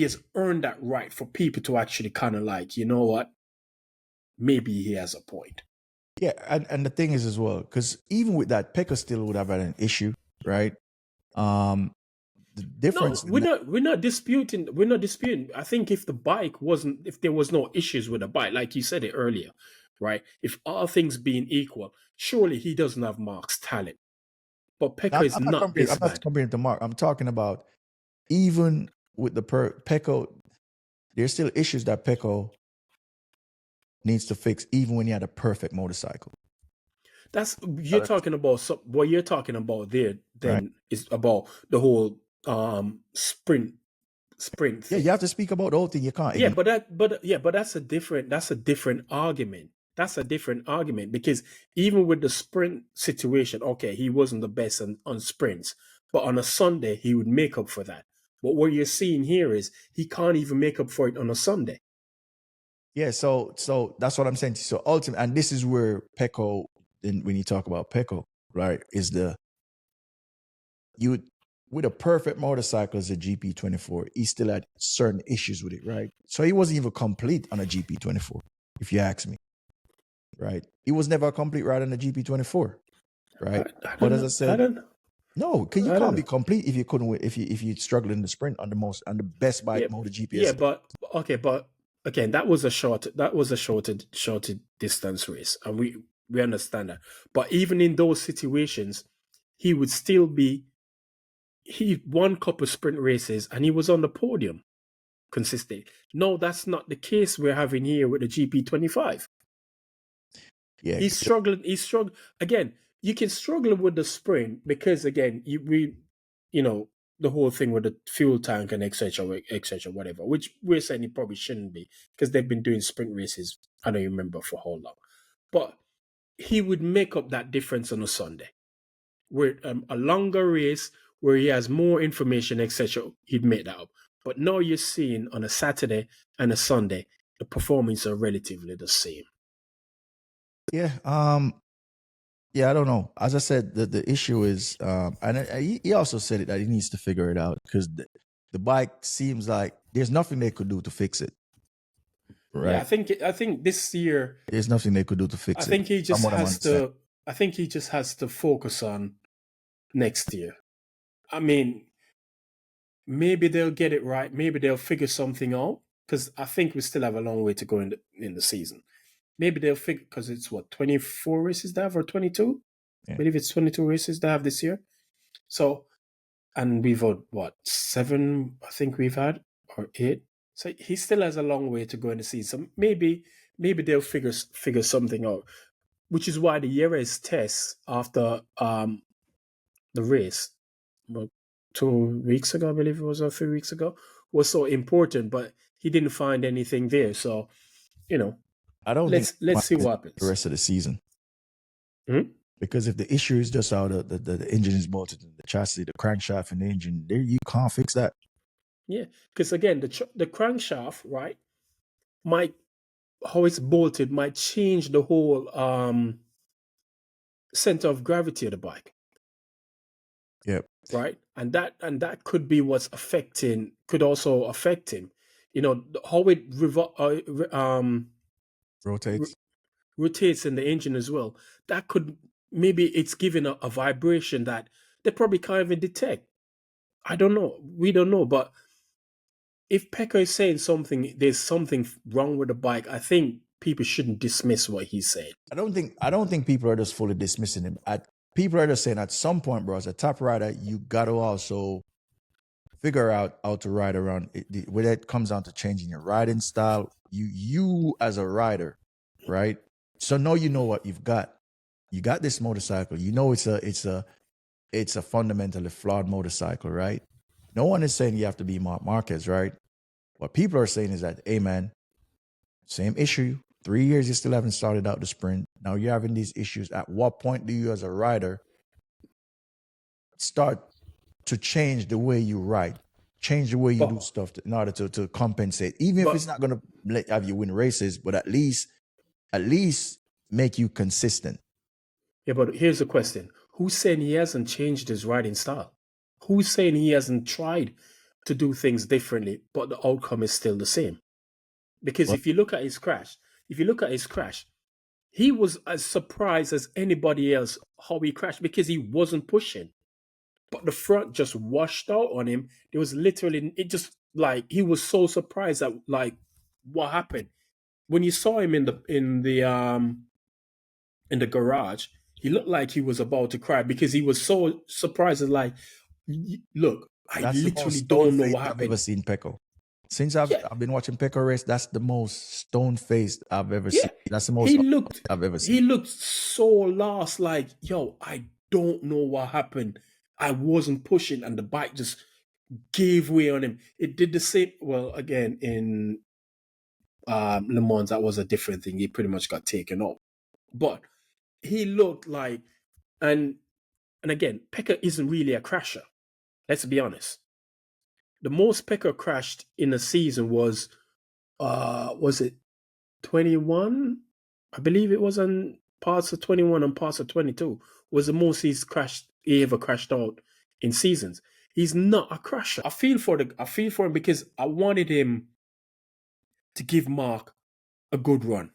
has earned that right for people to actually kind of like, you know what? Maybe he has a point. Yeah, and the thing is as well, because even with that, Pecco still would have had an issue, right? The difference. No, we're not disputing. We're not disputing. I think if there was no issues with the bike, like you said it earlier, right? If all things being equal, surely he doesn't have Mark's talent. But Pecco is not this bad. I'm not comparing to Mark. I'm talking about even with the Pecco, there's still issues that Pecco needs to fix, even when he had a perfect motorcycle. You're talking about what you're talking about there. Then right. Is about the whole sprint thing. Yeah, you have to speak about the whole thing. You can't. Yeah, but that's a different argument. That's a different argument, because even with the sprint situation, okay, he wasn't the best on sprints, but on a Sunday he would make up for that. But what you're seeing here is he can't even make up for it on a Sunday. Yeah, so that's what I'm saying. So ultimately, and this is where Pecco, when you talk about Pecco, right, is with a perfect motorcycle as a GP24, he still had certain issues with it, right? So he wasn't even complete on a GP24, if you ask me, right? He was never a complete rider on a GP24, right? But as I said, no, because you can't be complete if you couldn't, if you struggle in the sprint on the best bike MotoGP. Yeah, but again, that was a shorter distance race, and we understand that. But even in those situations, he would still be. He won a couple of sprint races and he was on the podium consistently. No, that's not the case we're having here with the GP25. Yeah, he's struggling. Again, you can struggle with the sprint because again, the whole thing with the fuel tank and etc., whatever, which we're saying it probably shouldn't be because they've been doing sprint races, I don't remember for how long. But he would make up that difference on a Sunday. With a longer race where he has more information, etc., he'd make that up. But now you're seeing on a Saturday and a Sunday, the performances are relatively the same. Yeah, I don't know. As I said, the issue is, and he also said it that he needs to figure it out because the bike seems like there's nothing they could do to fix it. Right? Yeah, I think this year there's nothing they could do to fix it. I think he just has to. I think he just has to focus on next year. I mean, maybe they'll get it right. Maybe they'll figure something out because I think we still have a long way to go in the season. Maybe they'll figure because it's 24 races they have or 22. Yeah. I believe it's 22 races they have this year. So, and we've had 7? I think we've had or 8. So he still has a long way to go in the season. Maybe they'll figure something out, which is why the Jerez test after the race, 2 weeks ago, I believe it was, or 3 weeks ago, was so important. But he didn't find anything there. So, I don't. Let's see what happens the rest of the season. Mm-hmm. Because if the issue is just how the engine is bolted, the chassis, the crankshaft, and the engine, there you can't fix that. Yeah, because again, the crankshaft, right, how it's bolted might change the whole center of gravity of the bike. Yep. Right, and that could be what's could also affect him. How it rotates in the engine as well. That could maybe it's giving a vibration that they probably can't even detect. I don't know. We don't know. But if Pecco is saying there's something wrong with the bike, I think people shouldn't dismiss what he's saying. I don't think people are just fully dismissing him. People are just saying at some point, bro, as a top rider, you got to also figure out how to ride around. When it comes down to changing your riding style, you as a rider, right? So now you know what you've got. You got this motorcycle. You know it's a fundamentally flawed motorcycle, right? No one is saying you have to be Marc Marquez, right? What people are saying is that, hey man, same issue. 3 years you still haven't started out the sprint. Now you're having these issues. At what point do you, as a rider, start to change the way you ride, change the way you do stuff in order to compensate? Even if it's not going to have you win races, but at least make you consistent. Yeah, but here's the question. Who's saying he hasn't changed his riding style? Who's saying he hasn't tried to do things differently, but the outcome is still the same? Because if you look at his crash, he was as surprised as anybody else how he crashed because he wasn't pushing. But the front just washed out on him. It was literally, it just like, he was so surprised at like what happened. When you saw him in the garage, he looked like he was about to cry because he was so surprised. And like, look, I literally don't know what happened. I've ever seen Pecco. Since I've been watching Pecco race, that's the most stone-faced I've ever seen. That's the most I've ever seen. He looked so lost, like, yo, I don't know what happened. I wasn't pushing, and the bike just gave way on him. It did the same. Well, again, in Le Mans, that was a different thing. He pretty much got taken off. But he looked like, and again, Pecco isn't really a crasher. Let's be honest. The most Pecco crashed in a season was it 21? I believe it was on parts of 21 and parts of 22. Was the most he ever crashed out in seasons. He's not a crasher. I feel for him because I wanted him to give Marc a good run.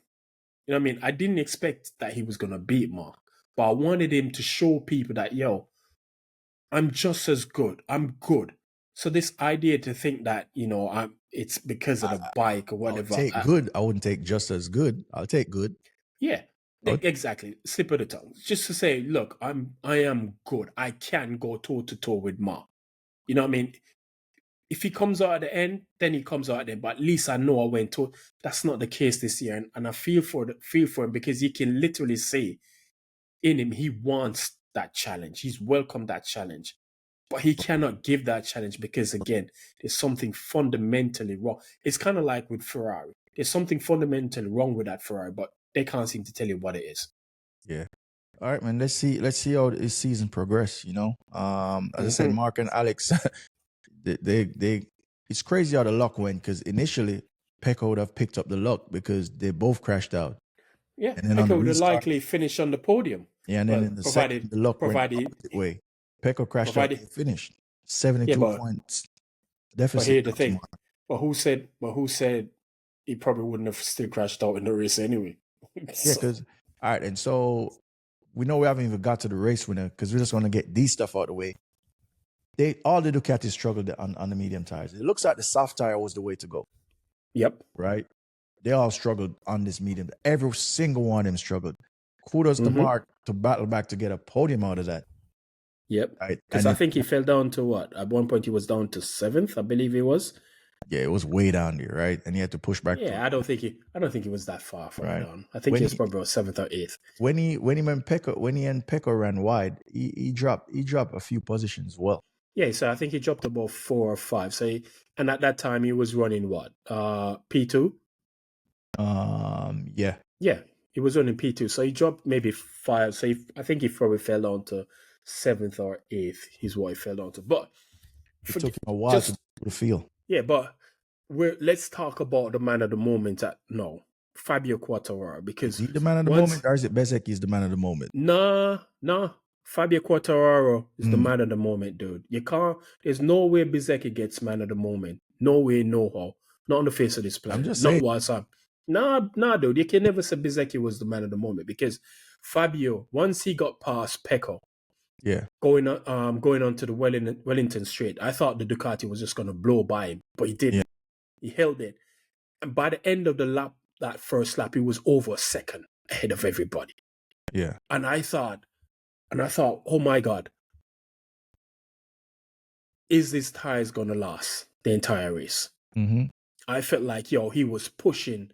You know what I mean? I didn't expect that he was gonna beat Marc, but I wanted him to show people that, yo, I'm just as good. I'm good. So this idea to think that, you know, it's because of the bike or whatever. I would take good. I wouldn't take just as good. I'll take good. Yeah, exactly. Slip of the tongue. Just to say, look, I am good. I can go toe to toe with Marc. You know what I mean? If he comes out at the end, then he comes out at the end. But at least I know I went to. That's not the case this year, and I feel for him because he can literally say in him he wants that challenge. He's welcomed that challenge. But he cannot give that challenge because, again, there's something fundamentally wrong. It's kind of like with Ferrari. There's something fundamentally wrong with that Ferrari, but they can't seem to tell you what it is. Yeah. All right, man. Let's see how this season progress. You know, as I said, Marc and Alex, they it's crazy how the luck went because initially Pecco would have picked up the luck because they both crashed out. Yeah, and then Pecco would have likely finished on the podium. Yeah, and then in the second, the luck went the opposite way. Pecco crashed out and finished 72 points deficit. But here's the thing. But who said he probably wouldn't have still crashed out in the race anyway? Yeah, because all right, and so we know we haven't even got to the race winner because we're just going to get these stuff out of the way. All the Ducati struggled on the medium tires. It looks like the soft tire was the way to go. Yep. Right? They all struggled on this medium. Every single one of them struggled. Kudos to Marc to battle back to get a podium out of that. Yep. Because I think he fell down to what? At one point he was down to 7th, I believe he was. Yeah, it was way down there, right? And he had to push back. Yeah, I don't think he was that far down. I think he was probably 7th or 8th. When he and Pecco ran wide, he dropped a few positions. Well, yeah, so I think he dropped about 4 or 5. So and at that time he was running what? P2. Yeah. Yeah, he was running P2. So he dropped maybe 5. So I think he probably fell down to 7th or 8th. Is what he fell down to. But it took him a while to feel. Yeah, but let's talk about the man of the moment. Fabio Quattararo, because is he the man of the moment, or is it Bezzecchi is the man of the moment? Nah. Fabio Quartararo is the man of the moment, dude. You can't. There's no way Bezzecchi gets man of the moment. No way, no how. Not on the face of this planet. I'm just saying. Not WhatsApp. Nah, dude. You can never say Bezzecchi was the man of the moment because Fabio, once he got past Pecco, going on to the Wellington Straight, I thought the Ducati was just going to blow by him, but he didn't. Yeah. He held it, and by the end of the lap, that first lap, he was over a second ahead of everybody. Yeah, and I thought, oh my God, is this tires going to last the entire race? Mm-hmm. I felt like, he was pushing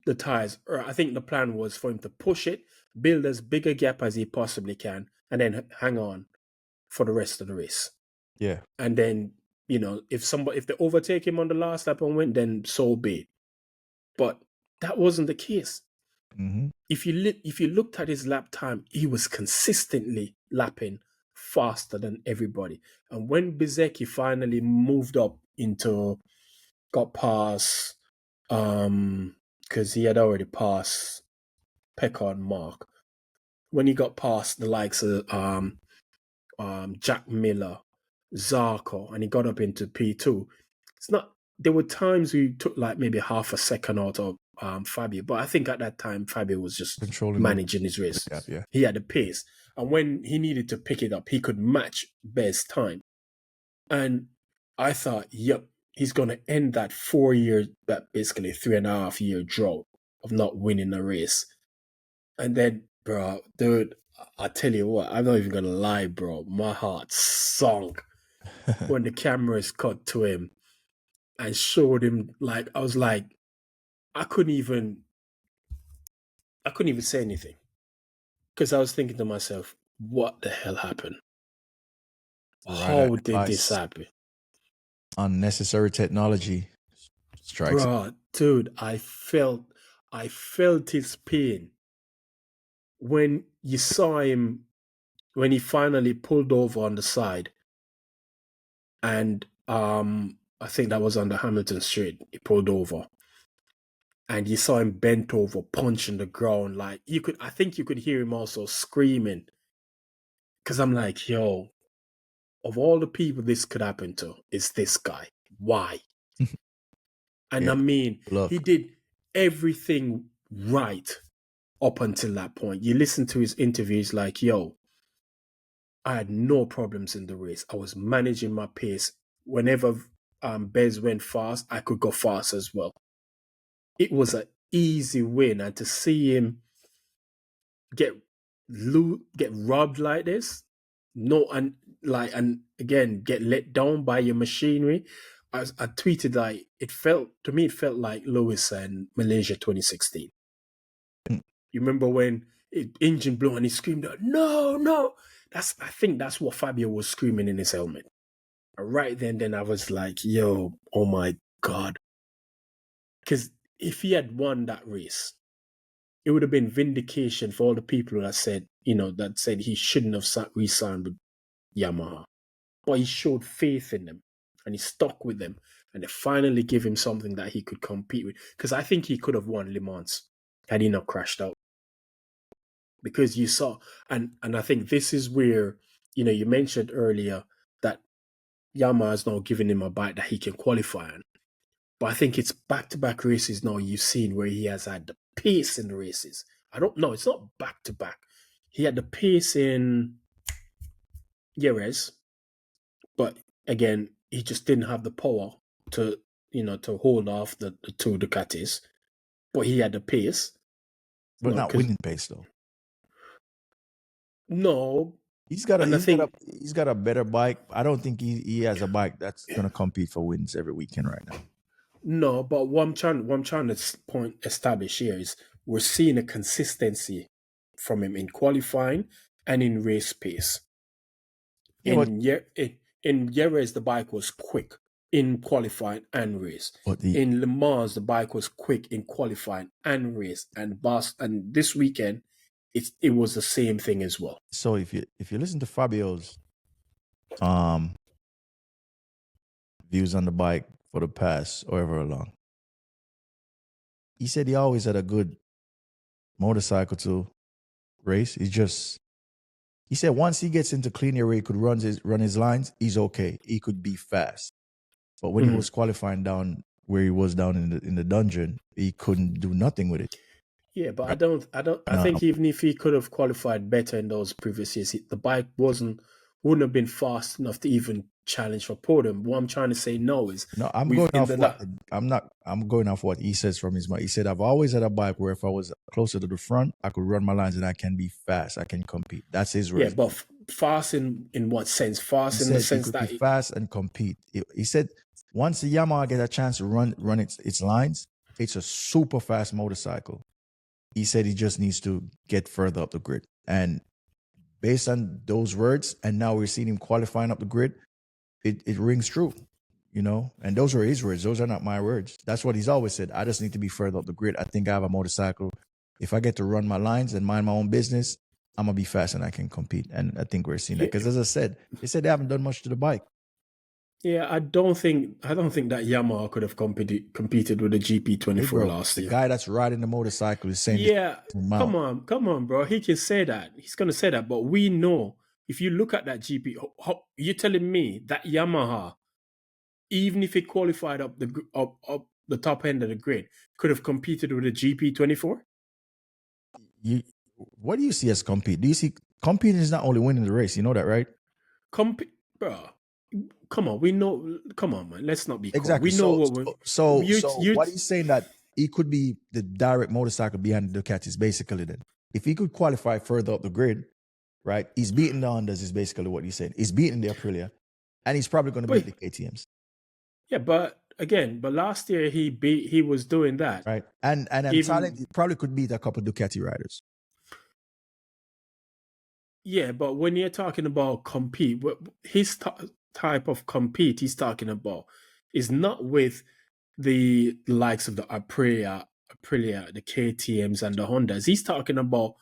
the tires, or I think the plan was for him to push it, build as big a gap as he possibly can, and then hang on for the rest of the race. Yeah. And then, if they overtake him on the last lap and win, then so be it. But that wasn't the case. Mm-hmm. If you looked at his lap time, he was consistently lapping faster than everybody. And when Bezecchi finally got past, because he had already passed Pecco and Mark. When he got past the likes of Jack Miller, Zarco, and he got up into P2, there were times we took like maybe half a second out of Fabio, but I think at that time Fabio was just managing his race. Yeah. He had the pace, and when he needed to pick it up, he could match Bez's time. And I thought, yep, he's going to end that basically 3.5 year drought of not winning a race. And then, bro, dude, I tell you what, I'm not even going to lie, bro. My heart sunk when the cameras cut to him and showed him, like, I was like, I couldn't even say anything. Because I was thinking to myself, what the hell happened? How did this happen? Unnecessary technology strikes. Bro, dude, I felt his pain when you saw him, when he finally pulled over on the side. And I think that was on the Hamilton Street. He pulled over. And you saw him bent over, punching the ground. Like, I think you could hear him also screaming. Because I'm like, yo, of all the people this could happen to, it's this guy. Why? And yeah, I mean, he did everything right up until that point. You listen to his interviews like, yo, I had no problems in the race. I was managing my pace. Whenever Bez went fast, I could go fast as well. It was an easy win. And to see him get robbed like this, and again, get let down by your machinery. I tweeted like it felt like Lewis and Malaysia 2016. You remember when engine blew and he screamed out, no. I think that's what Fabio was screaming in his helmet. Right then I was like, yo, oh my God. Because if he had won that race, it would have been vindication for all the people that said he shouldn't have re-signed with Yamaha. But he showed faith in them and he stuck with them. And they finally gave him something that he could compete with. Because I think he could have won Le Mans had he not crashed out. Because you saw, and I think this is where, you mentioned earlier that Yamaha is now giving him a bike that he can qualify on. But I think it's back-to-back races now you've seen where he has had the pace in the races. I don't know. It's not back-to-back. He had the pace in Jerez, but again, he just didn't have the power to hold off the two Ducatis. But he had the pace. But not winning pace, though. No. He's got a better bike. I don't think he has a bike that's going to compete for wins every weekend right now. No, but what I'm trying to establish here is we're seeing a consistency from him in qualifying and in race pace. In Jerez, the bike was quick in qualifying and race. In Le Mans, the bike was quick in qualifying and race. And this weekend, it was the same thing as well. So if you listen to Fabio's views on the bike for the past however long, he said he always had a good motorcycle to race. He said once he gets into clean air, he could run his lines. He's okay. He could be fast, but when he was qualifying down where he was down in the dungeon, he couldn't do nothing with it. Yeah, but I think even if he could have qualified better in those previous years, the bike wouldn't have been fast enough to even challenge for podium. What I'm trying to say now is I'm going off what he says from his mind. He said, I've always had a bike where if I was closer to the front, I could run my lines and I can be fast. I can compete. That's his race. Yeah, but fast in what sense? Fast in the sense that be fast and compete. He said once the Yamaha get a chance to run its lines, it's a super fast motorcycle. he said he just needs to get further up the grid. And based on those words, and now we're seeing him qualifying up the grid, it rings true, you know? And those are his words. Those are not my words. That's what he's always said. I just need to be further up the grid. I think I have a motorcycle. If I get to run my lines and mind my own business, I'm going to be fast and I can compete. And I think we're seeing that. Because as I said, they said they haven't done much to the bike. Yeah, I don't think that Yamaha could have competed with the GP24 last year. The guy that's riding the motorcycle is saying, yeah, come on, bro. He can say that. He's gonna say that, but we know if you look at that GP, you're telling me that Yamaha, even if it qualified up the top end of the grid, could have competed with the GP24? What do you see as compete? Do you see competing is not only winning the race? You know that, right? Bro. Come on, we know. Come on, man. Let's not be exactly. We know what we're. So what he's saying that he could be the direct motorcycle behind the Ducatis, basically. Then, if he could qualify further up the grid, right? He's beating the Hondas. Is basically what he said. He's beating the Aprilia, and he's probably going to beat the KTMs. Yeah, but last year he was doing that, right? And he probably could beat a couple of Ducati riders. Yeah, but when you're talking about compete, his type of compete he's talking about is not with the likes of the Aprilia, the KTMs, and the Hondas. He's talking about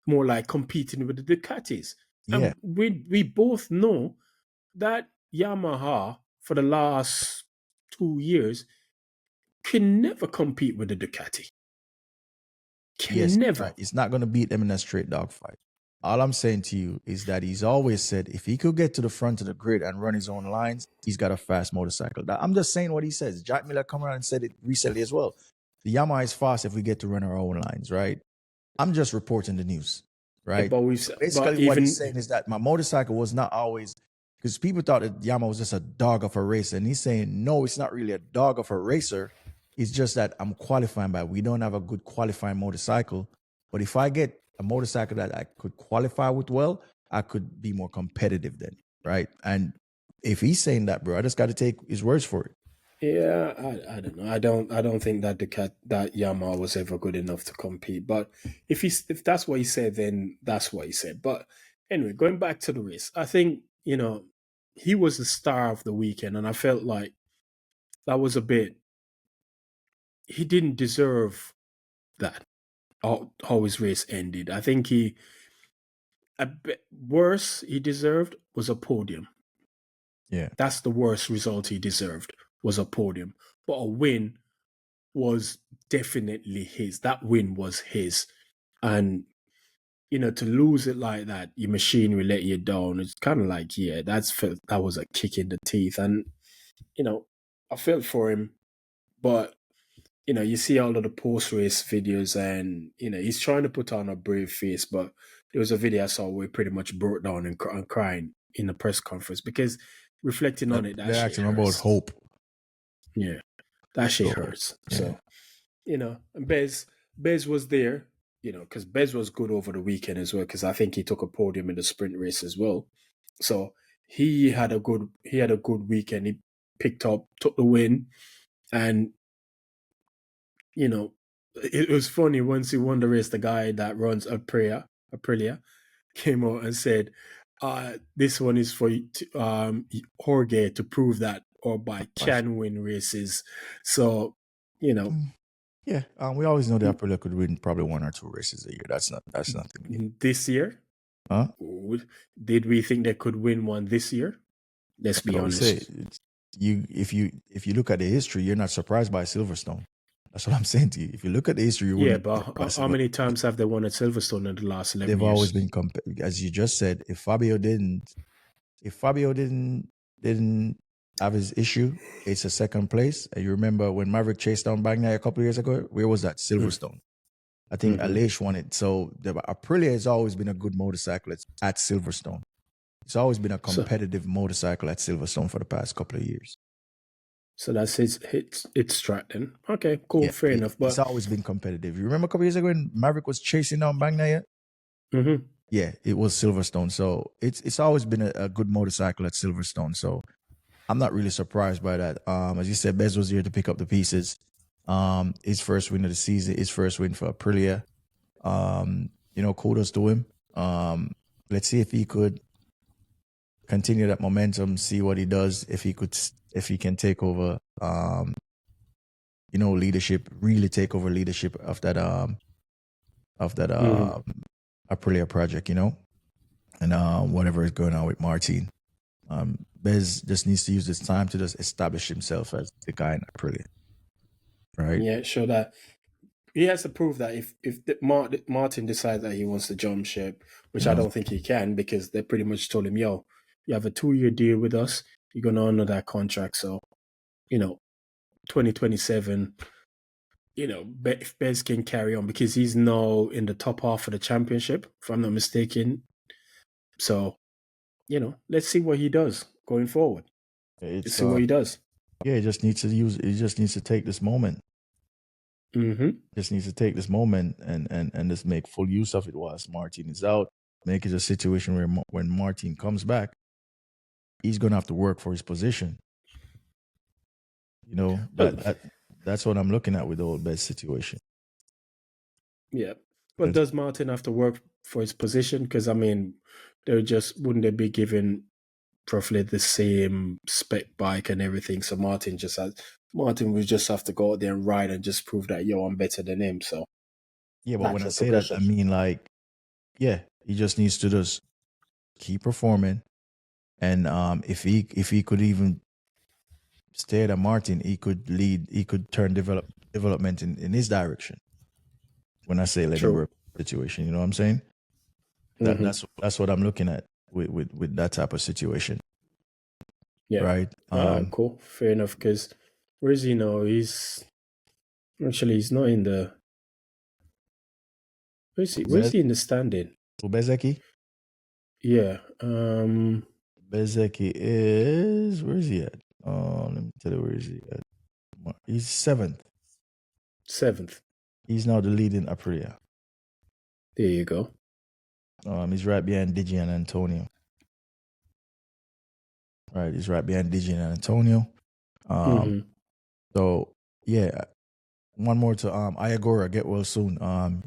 more like competing with the Ducatis. Yeah. And we both know that Yamaha for the last 2 years can never compete with the Ducati. Never. Right. It's not going to beat them in a straight dogfight. All I'm saying to you is that he's always said if he could get to the front of the grid and run his own lines, he's got a fast motorcycle. I'm just saying what he says. Jack Miller come around and said it recently as well. The Yamaha is fast if we get to run our own lines, right? I'm just reporting the news, right? Yeah, basically, what he's saying is that my motorcycle was not always, because people thought that Yamaha was just a dog of a racer. And he's saying, no, it's not really a dog of a racer. It's just that I'm qualifying by. We don't have a good qualifying motorcycle. But if I get a motorcycle that I could qualify with well, I could be more competitive then, right? And if he's saying that, bro, I just got to take his words for it. Yeah, I don't know. I don't think that that Yamaha was ever good enough to compete. But if that's what he said, then that's what he said. But anyway, going back to the race, I think he was the star of the weekend, and I felt like that was a bit. He didn't deserve that. How his race ended. I think a bit worse he deserved was a podium. Yeah. That's the worst result he deserved, was a podium. But a win was definitely his. That win was his. And, to lose it like that, your machinery let you down. It's kind of like, that was a kick in the teeth. And, I felt for him. But you see all of the post-race videos and, he's trying to put on a brave face, but there was a video I saw where he pretty much broke down and crying in the press conference because reflecting on it, that they're asking about hope. Yeah, that shit hurts. Yeah. So, and Bez was there, because Bez was good over the weekend as well, because I think he took a podium in the sprint race as well. So he had a good weekend. He took the win, and it was funny once he won the race, the guy that runs Aprilia came out and said, this one is for Jorge to prove that Orbike can win races. So, Yeah, we always know that Aprilia could win probably 1 or 2 races a year. That's nothing. This year? Huh? Did we think they could win one this year? Let's be honest. If you look at the history, you're not surprised by Silverstone. That's what I'm saying to you. If you look at the history, but how many times have they won at Silverstone in the last 11 years? They've always been as you just said. If Fabio didn't have his issue, it's a second place. And you remember when Maverick chased down Bagnaia a couple of years ago? Where was that? Silverstone. I think Aleix won it. So the Aprilia has always been a good motorcycle at Silverstone. It's always been a competitive motorcycle at Silverstone for the past couple of years. So that's its strat then. Okay, cool, yeah, fair enough. But it's always been competitive. You remember a couple of years ago when Maverick was chasing down Bagnaia? Mm-hmm. Yeah, it was Silverstone. So it's always been a good motorcycle at Silverstone. So I'm not really surprised by that. As you said, Bez was here to pick up the pieces. His first win of the season, his first win for Aprilia. kudos to him. Let's see if he could continue that momentum, see what he does, if he can take over, leadership, really take over leadership of that Aprilia project, and whatever is going on with Martin. Bez just needs to use this time to just establish himself as the guy in Aprilia. Right? Yeah, sure that. He has to prove that if Martin decides that he wants to jump ship, which I don't think he can, because they pretty much told him, yo, you have a 2-year deal with us, you're going to honor that contract. So, 2027, if Bez can carry on, because he's now in the top half of the championship, if I'm not mistaken. So, let's see what he does going forward. Let's see what he does. Yeah, he just needs to take this moment. Just needs to take this moment and just make full use of it whilst Martin is out. Make it a situation where when Martin comes back, he's going to have to work for his position. That's what I'm looking at with the whole Bez situation. Yeah. But does Martin have to work for his position? Because, wouldn't they be given roughly the same spec bike and everything? So Martin would just have to go out there and ride and just prove that, yo, I'm better than him. So yeah, but when I say that, I mean, like, yeah, he just needs to just keep performing, and if he could even stay at Martin, he could turn development in his direction. When I say let him work situation, you know what I'm saying? That's what I'm looking at with that type of situation. Yeah. Right. Cool. Fair enough. Because where is he now? He's not in the. Where is he in the standing? Bezeki? Yeah. Bezeki is, where is he at? Let me tell you where is he at. He's 7th. He's now the lead in Aprilia. There you go. He's right behind Digi and Antonio. Right, he's right behind Digi and Antonio. So yeah, one more to Iagora, get well soon.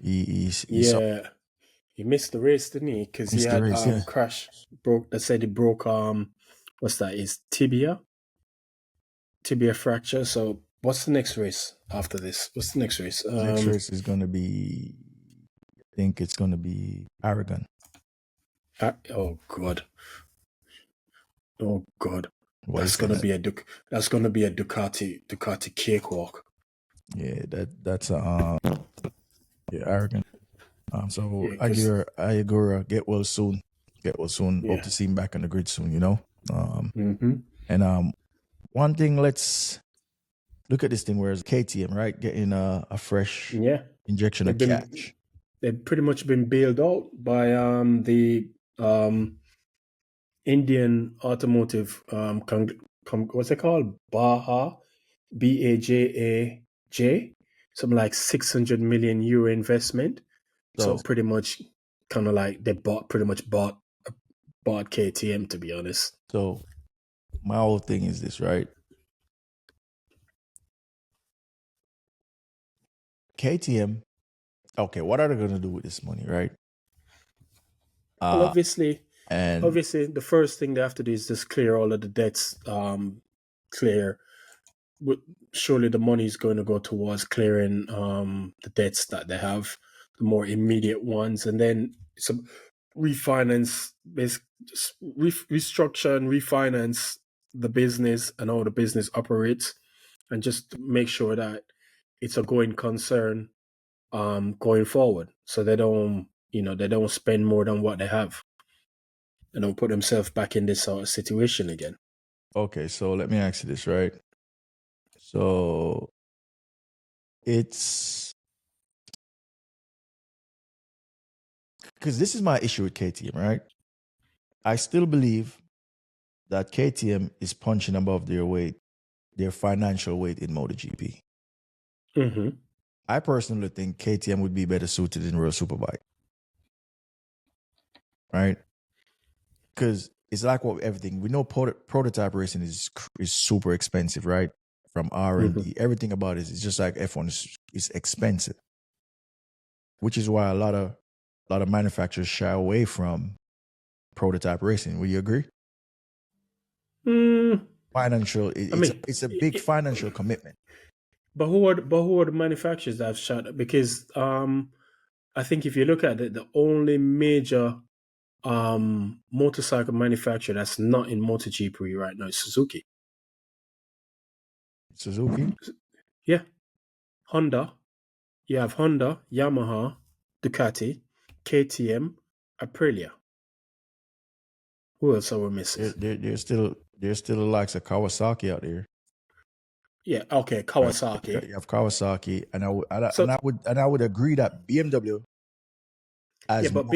He missed the race, didn't he? Because he had crash, broke. They said he broke what's that? His tibia fracture. So what's the next race after this? What's the next race? Next race is going to be, I think it's going to be Aragon. Oh God. That's gonna be a Ducati cakewalk. Yeah, that's Aragon. So Iagora, get well soon. Yeah. Hope to see him back on the grid soon. And one thing, let's look at this thing. Whereas KTM, right, getting a fresh injection of catch. They've pretty much been bailed out by the Indian automotive what's it called? Baja, BAJAJ, something like 600 million euro investment. So pretty much kind of like they bought KTM, to be honest. So my whole thing is this, right? KTM, okay, what are they going to do with this money, right? Well, obviously, the first thing they have to do is just clear all of the debts. Surely the money is going to go towards clearing the debts that they have, the more immediate ones, and then some restructure and refinance the business and how the business operates, and just make sure that it's a going concern going forward, so they don't spend more than what they have. They don't put themselves back in this sort of situation again. Okay, so let me ask you this, right? So it's because this is my issue with KTM, right? I still believe that KTM is punching above their weight, their financial weight in MotoGP. I personally think KTM would be better suited in World Superbike, right? Because it's like everything we know. Prototype racing is super expensive, right? From R&D, everything about it is just like F1 is expensive. which is why a lot of manufacturers shy away from prototype racing. Will you agree? Financial, it's a big financial commitment. But who are the manufacturers that have shut? Because I think if you look at it, the only major motorcycle manufacturer that's not in MotoGP right now is Suzuki. Suzuki? Yeah. Honda. You have Honda, Yamaha, Ducati, KTM, Aprilia. Who else are we missing? There's still the likes of Kawasaki out there. Yeah, okay, Kawasaki. Right. You have Kawasaki, and I would agree that BMW has but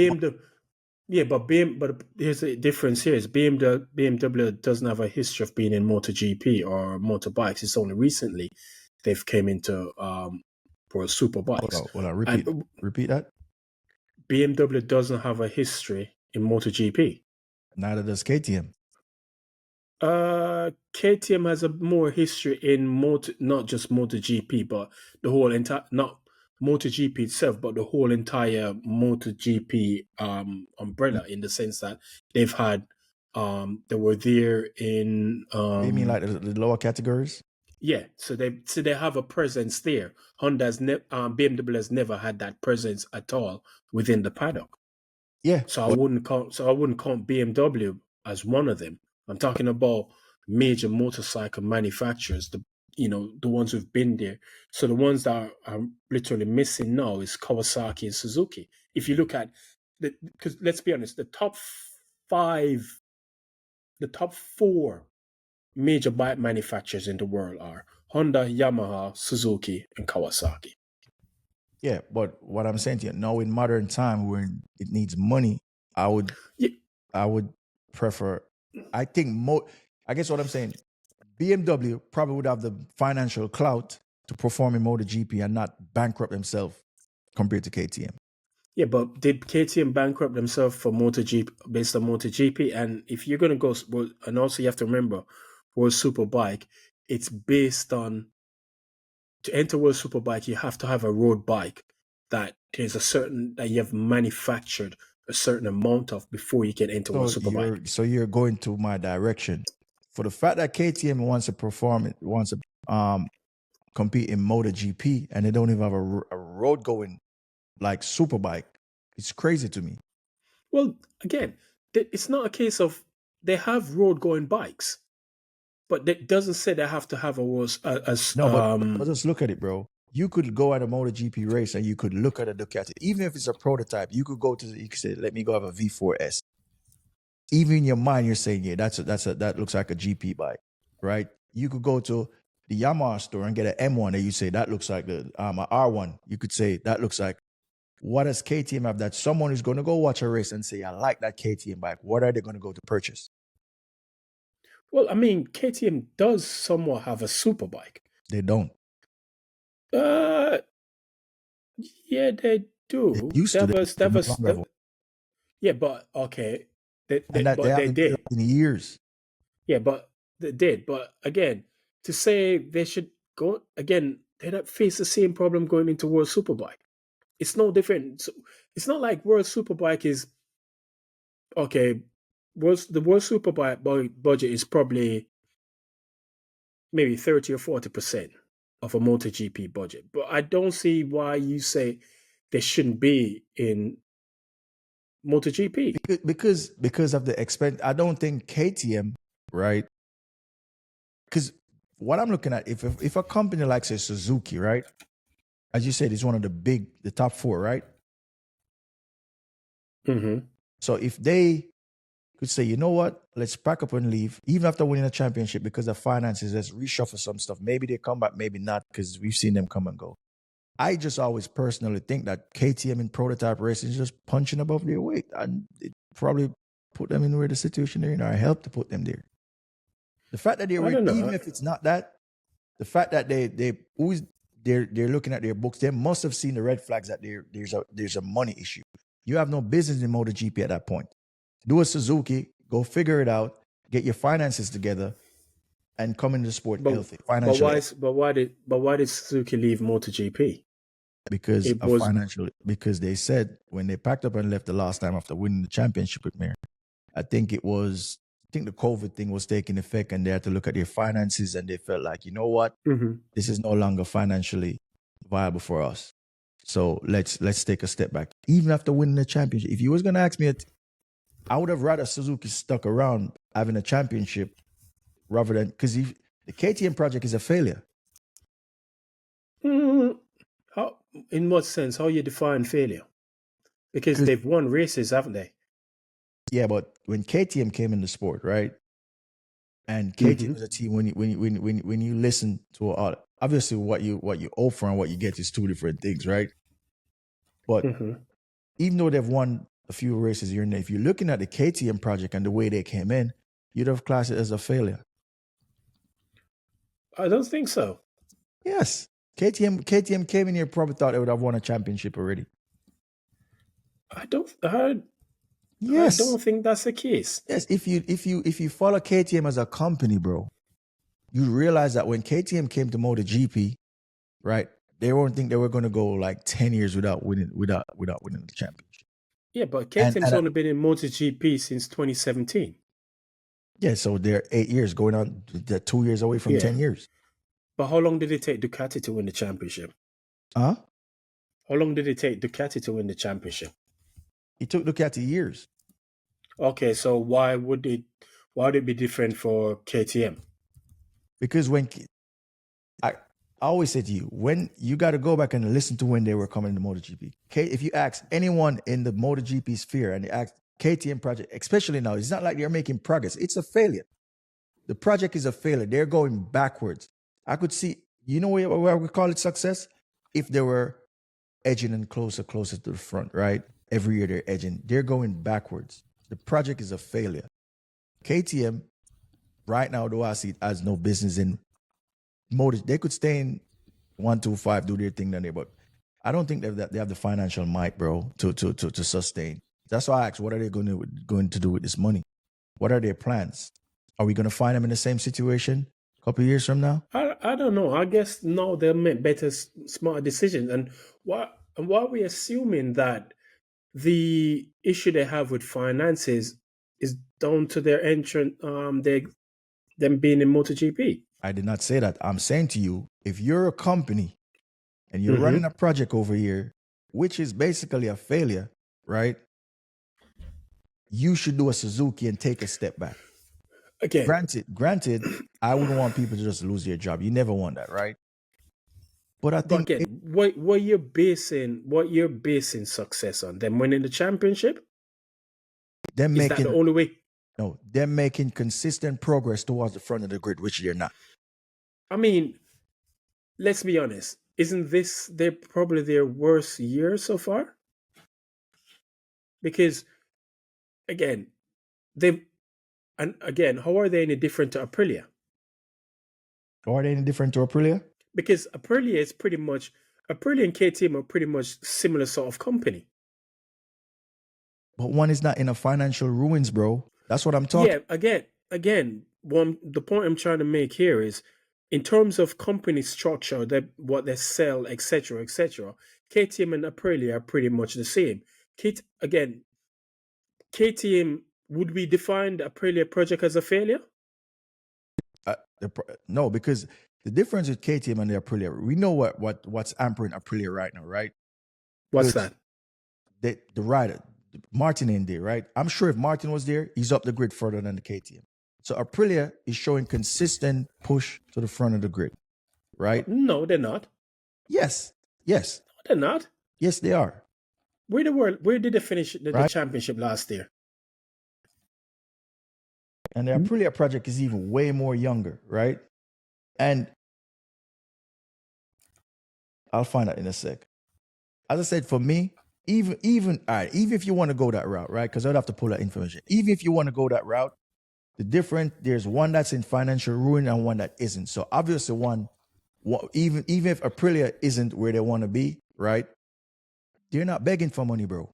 here's the difference here is BMW doesn't have a history of being in MotoGP or motorbikes. It's only recently they've came into for superbikes. Hold on. Repeat that. BMW doesn't have a history in MotoGP. Neither does KTM. KTM has a more history in not just MotoGP, but the whole entire, not MotoGP itself, but the whole entire MotoGP umbrella, in the sense that they've had they were there in you mean like the lower categories? Yeah, so they have a presence there. BMW has never had that presence at all within the paddock. Yeah. So I wouldn't count BMW as one of them. I'm talking about major motorcycle manufacturers, the ones who've been there. So the ones that are literally missing now is Kawasaki and Suzuki. If you look at because let's be honest, the top four major bike manufacturers in the world are Honda, Yamaha, Suzuki, and Kawasaki. Yeah, but what I'm saying to you now, in modern time when it needs money, I would prefer. I think I guess what I'm saying, BMW probably would have the financial clout to perform in MotoGP and not bankrupt themselves compared to KTM. Yeah, but did KTM bankrupt themselves for MotoGP based on MotoGP? And if you're going to go, and also you have to remember, World Superbike, it's based on, to enter World Superbike, you have to have a road bike that you have manufactured a certain amount of before you can enter World Superbike. So you're going to my direction. For the fact that KTM wants to compete in MotoGP, and they don't even have a road going like Superbike, it's crazy to me. Well, again, it's not a case of they have road going bikes, but that doesn't say they have to have but just look at it, bro. You could go at a MotoGP race and you could look at a Ducati, even if it's a prototype. You could say, "Let me go have a V4S." Even in your mind, you're saying, "Yeah, that looks like a GP bike," right? You could go to the Yamaha store and get an M1, and you say that looks like a R1. You could say that looks like. What does KTM have that someone is going to go watch a race and say, "I like that KTM bike"? What are they going to go to purchase? Well, I mean, KTM does somewhat have a super bike. They don't. Yeah, they do. They used to. Yeah, but okay. They did in years. Yeah, but they did. But again, to say they should go again, they don't face the same problem going into World Superbike. It's no different. It's not like World Superbike is okay. The World Superbike budget is probably maybe 30 or 40% of a MotoGP budget. But I don't see why you say they shouldn't be in MotoGP. Because of the expense. I don't think KTM, right? Because what I'm looking at, if a company like say Suzuki, right? As you said, it's one of the top four, right? Mm-hmm. So if they could say, you know what, let's pack up and leave, even after winning a championship, because of finances, let's reshuffle some stuff. Maybe they come back, maybe not, because we've seen them come and go. I just always personally think that KTM in prototype racing is just punching above their weight, and it probably put them in where the situation they're in, or helped to put them there. The fact that even if it's not that, the fact that they're looking at their books, they must have seen the red flags that there's a money issue. You have no business in MotoGP at that point. Do a Suzuki, go figure it out, get your finances together, and come into the sport healthy. But why did Suzuki leave MotoGP? because It of was. financial. Because they said when they packed up and left the last time after winning the championship with Mir, I think the COVID thing was taking effect, and they had to look at their finances, and they felt like, you know what, this is no longer financially viable for us. So let's take a step back. Even after winning the championship, if you was gonna ask me, I would have rather Suzuki stuck around having a championship rather than, because the KTM project is a failure. How? In what sense? How you define failure? Because they've won races, haven't they? Yeah, but when KTM came in the sport, right? And KTM was a team, when you listen to all, obviously what you offer and what you get is two different things, right? But even though they've won a few races here and there, if you're looking at the KTM project and the way they came in, you'd have classed it as a failure. I don't think so. Yes. KTM came in here, probably thought they would have won a championship already. I don't think that's the case. Yes, if you follow KTM as a company, bro, you realize that when KTM came to MotoGP, right, they won't think they were going to go like 10 years without winning the championship. Yeah, but KTM's only been in MotoGP since 2017. Yeah, so they're 8 years going on. They're 2 years away from 10 years. But how long did it take Ducati to win the championship? Huh? How long did it take Ducati to win the championship? It took Ducati years. Okay, so why would it be different for KTM? Because when I always say to you, when you got to go back and listen to when they were coming to MotoGP. If you ask anyone in the MotoGP sphere and they ask KTM project, especially now, it's not like they're making progress. It's a failure. The project is a failure. They're going backwards. I could see, you know where I would call it success? If they were edging and closer to the front, right? Every year they're edging. They're going backwards. The project is a failure. KTM, right now, though, I see it as no business in motor. They could stay in 125, do their thing down there, but I don't think that they have the financial might, bro, to sustain. That's why I asked, what are they going to do with this money? What are their plans? Are we going to find them in the same situation a couple of years from now? I don't know. I guess no, they'll make better, smarter decisions. And why are we assuming that the issue they have with finances is down to their entrant, them being in MotoGP? I did not say that. I'm saying to you, if you're a company and you're running a project over here, which is basically a failure, right? You should do a Suzuki and take a step back. Okay. Granted, I wouldn't want people to just lose their job. You never want that, right? But I think what you're basing success on, them winning the championship? Is that the only way? No, they're making consistent progress towards the front of the grid, which they're not. I mean, let's be honest. Isn't this probably their worst year so far? Because again, how are they any different to Aprilia? How are they any different to Aprilia? Because Aprilia and KTM are pretty much similar sort of company. But one is not in a financial ruins, bro. That's what I'm talking. Yeah, again, the point I'm trying to make here is, in terms of company structure, what they sell, etc., KTM and Aprilia are pretty much the same. KTM, would we define the Aprilia project as a failure? No, because the difference with KTM and the Aprilia, we know what's hampering Aprilia right now, right? What's that? The rider, Martin in there, right? I'm sure if Martin was there, he's up the grid further than the KTM. So Aprilia is showing consistent push to the front of the grid, right? No, they're not. Yes. No, they're not. Yes, they are. Where did they finish the championship last year? And the Aprilia project is even way more younger, right? And I'll find out in a sec. As I said, for me, even if you want to go that route, right? Because I'd have to pull that information. Even if you want to go that route, there's one that's in financial ruin and one that isn't. So obviously even if Aprilia isn't where they want to be, right? They're not begging for money, bro.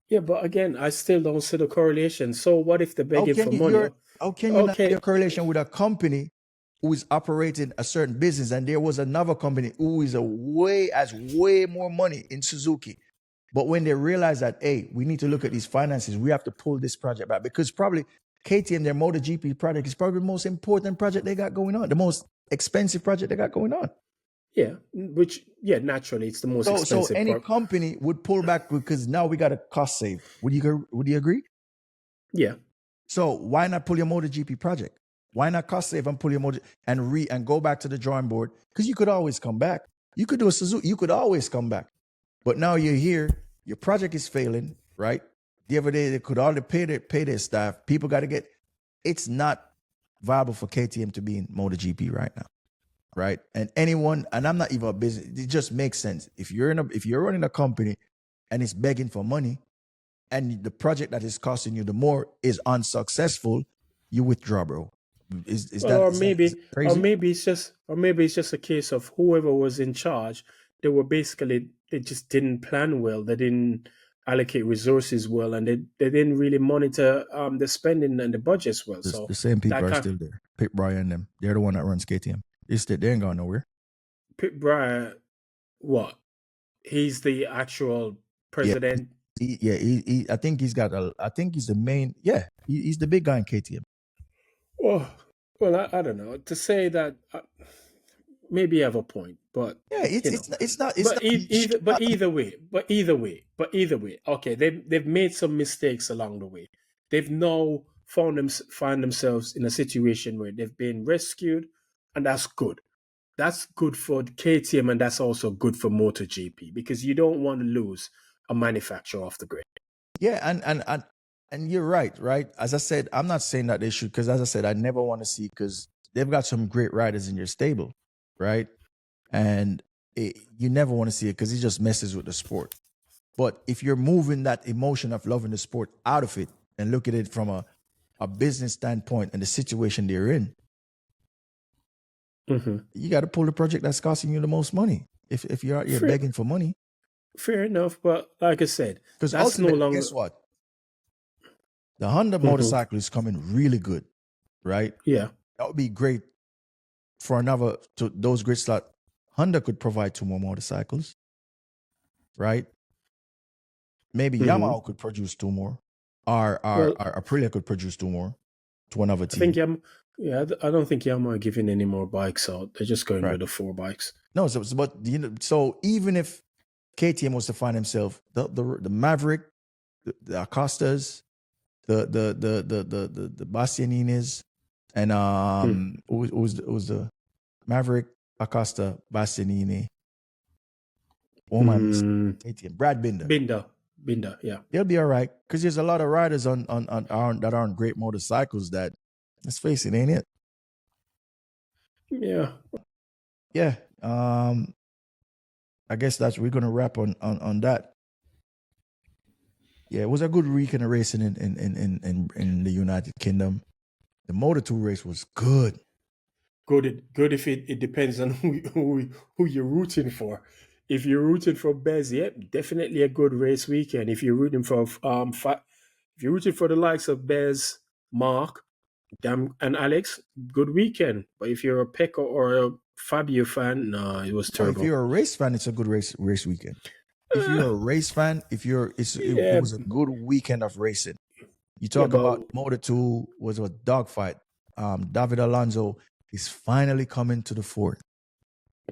Yeah, but again, I still don't see the correlation. So what if they're begging for money? How can you not see a correlation with a company who is operating a certain business, and there was another company who has way more money in Suzuki. But when they realize that, hey, we need to look at these finances, we have to pull this project back, because probably KTM, their MotoGP project, is probably the most important project they got going on, the most expensive project they got going on. Yeah, naturally, it's the most expensive. So any company would pull back because now we got a cost save. Would you agree? Yeah. So why not pull your MotoGP project? Why not cost save and pull your motor and go back to the drawing board? Because you could always come back. You could do a Suzuki. You could always come back. But now you're here. Your project is failing, right? The other day they could already pay their staff. People got to get. It's not viable for KTM to be in MotoGP right now, right? And I'm not even a business. It just makes sense if you're running a company and it's begging for money, and the project that is costing you the more is unsuccessful, you withdraw, bro. Maybe it's just a case of whoever was in charge. They just didn't plan well. They didn't allocate resources well, and they didn't really monitor the spending and the budgets well. So the same people are still there. Pit Brian and them. They're the one that runs KTM. They ain't going nowhere. Pit Brian, what? He's the actual president. I think he's the main. Yeah, he's the big guy in KTM. Well, I don't know. To say that, maybe you have a point, but yeah, it's not. Either way, okay, they've made some mistakes along the way. They've now find themselves in a situation where they've been rescued, and that's good. That's good for KTM, and that's also good for MotoGP, because you don't want to lose a manufacturer off the grid. Yeah, and you're right. As I said, I'm not saying that they should, because as I said, I never want to see, because they've got some great riders in your stable, right? And you never want to see it because it just messes with the sport. But if you're moving that emotion of loving the sport out of it and look at it from a business standpoint and the situation they're in, you got to pull the project that's costing you the most money. If you're out here begging for money. Fair enough, but like I said, because that's no longer. Guess what? The Honda motorcycle is coming really good, right? Yeah, that would be great for those great slots. Honda could provide 2 more motorcycles, right? Maybe Yamaha could produce 2 more, or Aprilia could produce 2 more to another team. I don't think Yamaha are giving any more bikes out. They're just going with the 4 bikes. No, so even if KTM was to find himself the Maverick, the Acostas, the Bastianinis, and who was the Maverick, Acosta, Bastianini. Oh my, KTM, Brad Binder. Binder, yeah, they'll be all right, because there's a lot of riders on that are on great motorcycles that, let's face it, ain't it? Yeah. I guess we're gonna wrap on that. Yeah, it was a good weekend of racing in the United Kingdom. The Moto2 race was good. Good if it depends on who you're rooting for. If you're rooting for Bez, definitely a good race weekend. If you're rooting for the likes of Bez, Mark, and Alex, good weekend. But if you're a Pecco or a Fabio fan, no, it was terrible. If you're a race fan, it's a good race weekend. If you're a race fan, it was a good weekend of racing. You talk about Moto2 was a dogfight. David Alonso is finally coming to the fore.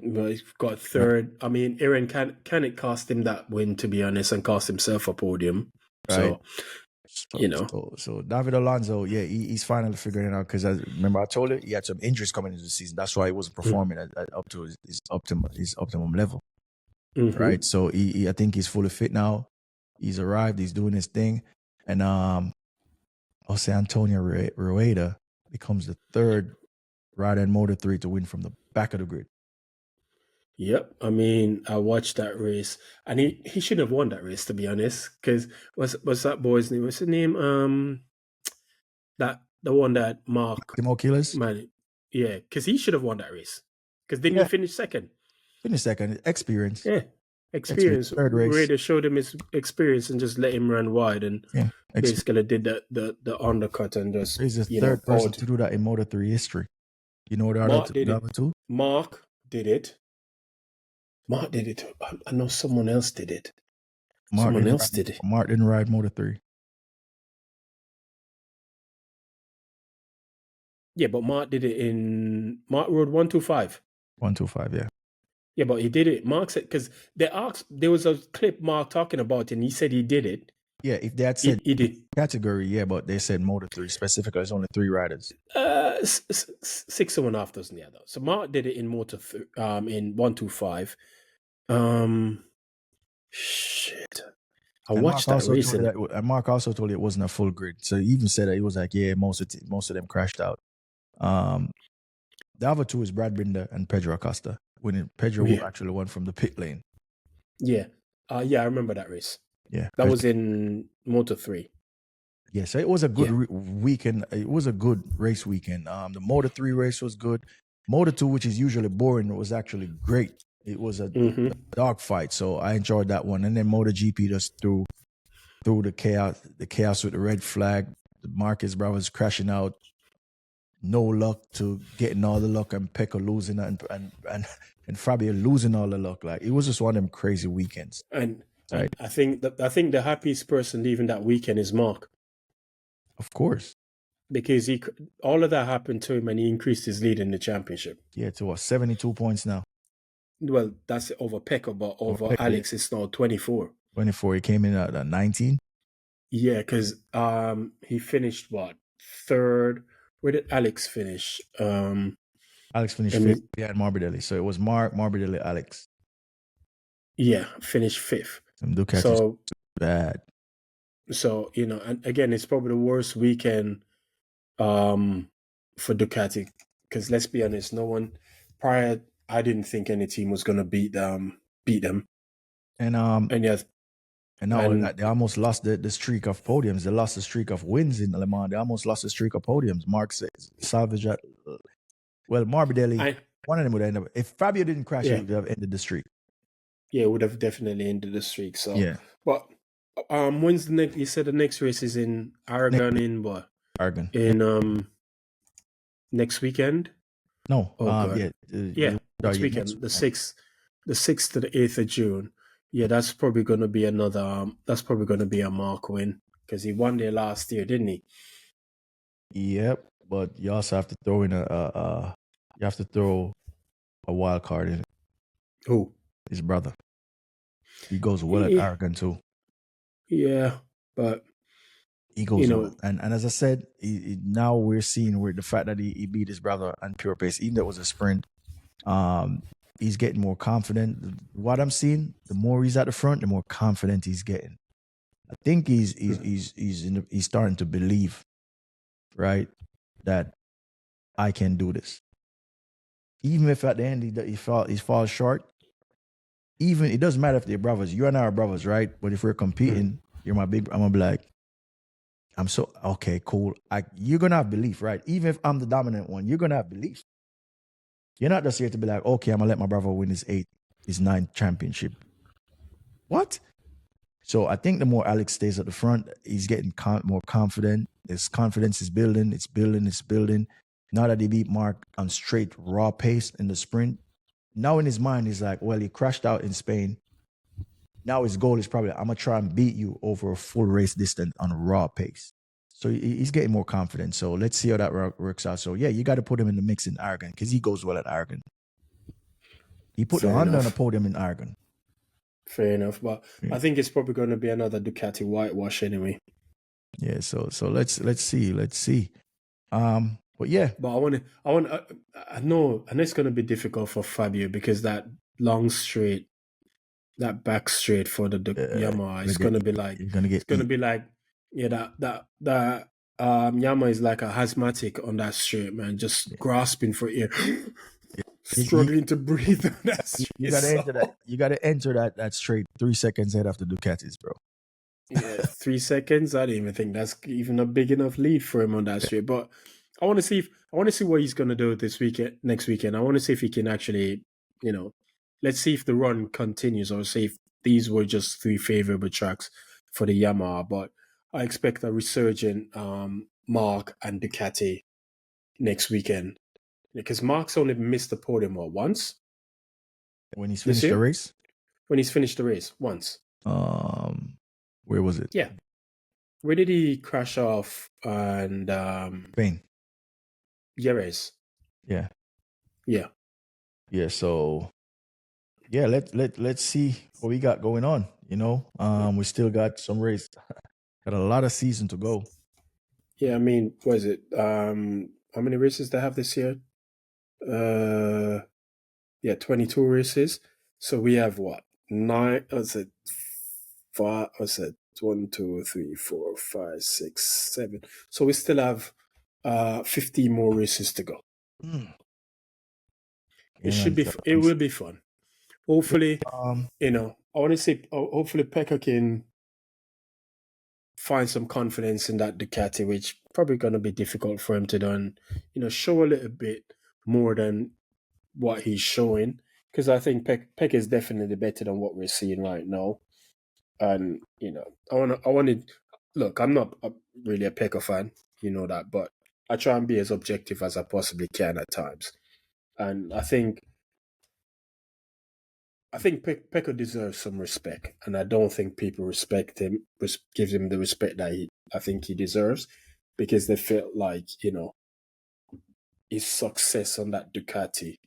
Well, he's got 3rd. I mean, Aaron can it cost him that win, to be honest, and cost himself a podium. Right. So David Alonso, he's finally figuring it out, because I told you he had some injuries coming into the season. That's why he wasn't performing up to his optimum level. Right. So I think he's fully fit now. He's arrived. He's doing his thing, and Jose Antonio Rueda becomes the 3rd rider in Moto3 to win from the back of the grid. Yep, I mean, I watched that race, and he should have won that race, to be honest. Because what's that boy's name? What's his name? The one that Mark Timo Killers. Man, yeah, because he should have won that race. Because didn't he finish second? Finish second. Experience. Yeah, experience. 3rd race. Raider showed him his experience and just let him run wide, and basically did the undercut and just. He's the 3rd person to do that in Moto3 history. You know the Mark did it. other two? Mark did it. I know someone else did it. Mark didn't ride Moto3. Yeah, but Mark did it Mark rode 125. 125, yeah. Yeah, but he did it. Mark said, because there was a clip Mark talking about, and he said he did it. Yeah, if they had said he did category, yeah, but they said Moto3 specifically. There's only 3 riders. 6.5 doesn't the other. So Mark did it in in 125. Shit. I watched that race. And Mark also told you it wasn't a full grid. So he even said that he was like, yeah, most of them crashed out. The other 2 is Brad Binder and Pedro Acosta. When Pedro actually won from the pit lane. Yeah. I remember that race. Yeah. That was in Moto3. Yeah, so it was a good weekend. It was a good race weekend. The Moto3 race was good. Moto2, which is usually boring, was actually great. It was a dog fight, so I enjoyed that one. And then MotoGP just threw the chaos with the red flag. The Marquez brothers crashing out. No luck to getting all the luck, and Pecco losing and Fabio losing all the luck. Like, it was just one of them crazy weekends. And I think the happiest person leaving that weekend is Mark. Of course. Because all of that happened to him, and he increased his lead in the championship. Yeah, to 72 points now. Well, that's over Pecco, but over Alex, it's now 24. 24. He came in at 19. Yeah, because he finished third. Where did Alex finish? Alex finished 5th. Yeah, at Morbidelli. So it was Morbidelli, Alex. Yeah, finished 5th. So bad. So, and again, it's probably the worst weekend for Ducati, because let's be honest, no one prior. I didn't think any team was going to beat them. And now they almost lost the streak of podiums. They lost the streak of wins in Le Mans. They almost lost the streak of podiums. Mark salvaged that. Well, Morbidelli, one of them would end up. If Fabio didn't crash, he would have ended the streak. Yeah, it would have definitely ended the streak. So, yeah. But when's the next? You said the next race is in Aragon Aragon. Next weekend. No. Next weekend, the 6th to the 8th of June. Yeah, that's probably going to be another. That's probably going to be a Mark win, because he won there last year, didn't he? Yep, but you also have to throw in a wild card in it. Who? His brother. He goes well at Aragon too. Yeah, but he goes well. And as I said, now we're seeing where the fact that he beat his brother on pure pace, even though it was a sprint. He's getting more confident. What I'm seeing, the more he's at the front, the more confident he's getting. I think he's starting to believe, right, that I can do this. Even if at the end he falls short. Even it doesn't matter if they're brothers. You and I are brothers, right? But if we're competing, I'm gonna be like, I'm so okay, cool. You're gonna have belief, right? Even if I'm the dominant one, you're gonna have belief. You're not just here to be like, okay, I'm going to let my brother win his 9th championship. What? So I think the more Alex stays at the front, he's getting more confident. His confidence is building. It's building. Now that he beat Mark on straight raw pace in the sprint, now in his mind, he's like, well, he crashed out in Spain. Now his goal is probably, I'm going to try and beat you over a full race distance on a raw pace. So he's getting more confident. So let's see how that works out. So, yeah, you got to put him in the mix in Aragon, because he goes well at Aragon. He put the Honda on the podium in Aragon. Fair enough. But I think it's probably going to be another Ducati whitewash anyway. Yeah, so let's see. But yeah. But I know it's going to be difficult for Fabio, because that long straight, that back straight for the Yamaha is going to be like, that Yamaha is like a asthmatic on that straight, man, just grasping for air, struggling to breathe on that straight. You gotta enter that straight 3 seconds ahead after Ducatis, bro. Yeah, 3 seconds. I didn't even think that's even a big enough lead for him on that straight. But I want to see what he's gonna do next weekend. I want to see if he can actually, let's see if the run continues, or see if these were just 3 favorable tracks for the Yamaha. But I expect a resurgent Mark and Ducati next weekend. Because Mark's only missed the podium once. When he's finished the race? When he's finished the race, once. Where was it? Yeah. Where did he crash off? And Spain. Jerez. Yeah. Yeah. Yeah. So yeah, let's see what we got going on. You know, we still got some race. Got a lot of season to go. Yeah, I mean, what is it? How many races they have this year? 22 races. So we have what? 9, was it 5, was it 1, 2, 3, 4, 5, 6, 7. So we still have 15 more races to go. It will be fun. Hopefully, I want to say, hopefully Pecco can find some confidence in that Ducati, which probably going to be difficult for him to do, and show a little bit more than what he's showing, because I think Pecco is definitely better than what we're seeing right now. And look, I'm not really a Pecco fan, you know that, but I try and be as objective as I possibly can at times, and I think Pecco deserves some respect, and I don't think people respect him, gives him the respect that I think he deserves, because they felt like, his success on that Ducati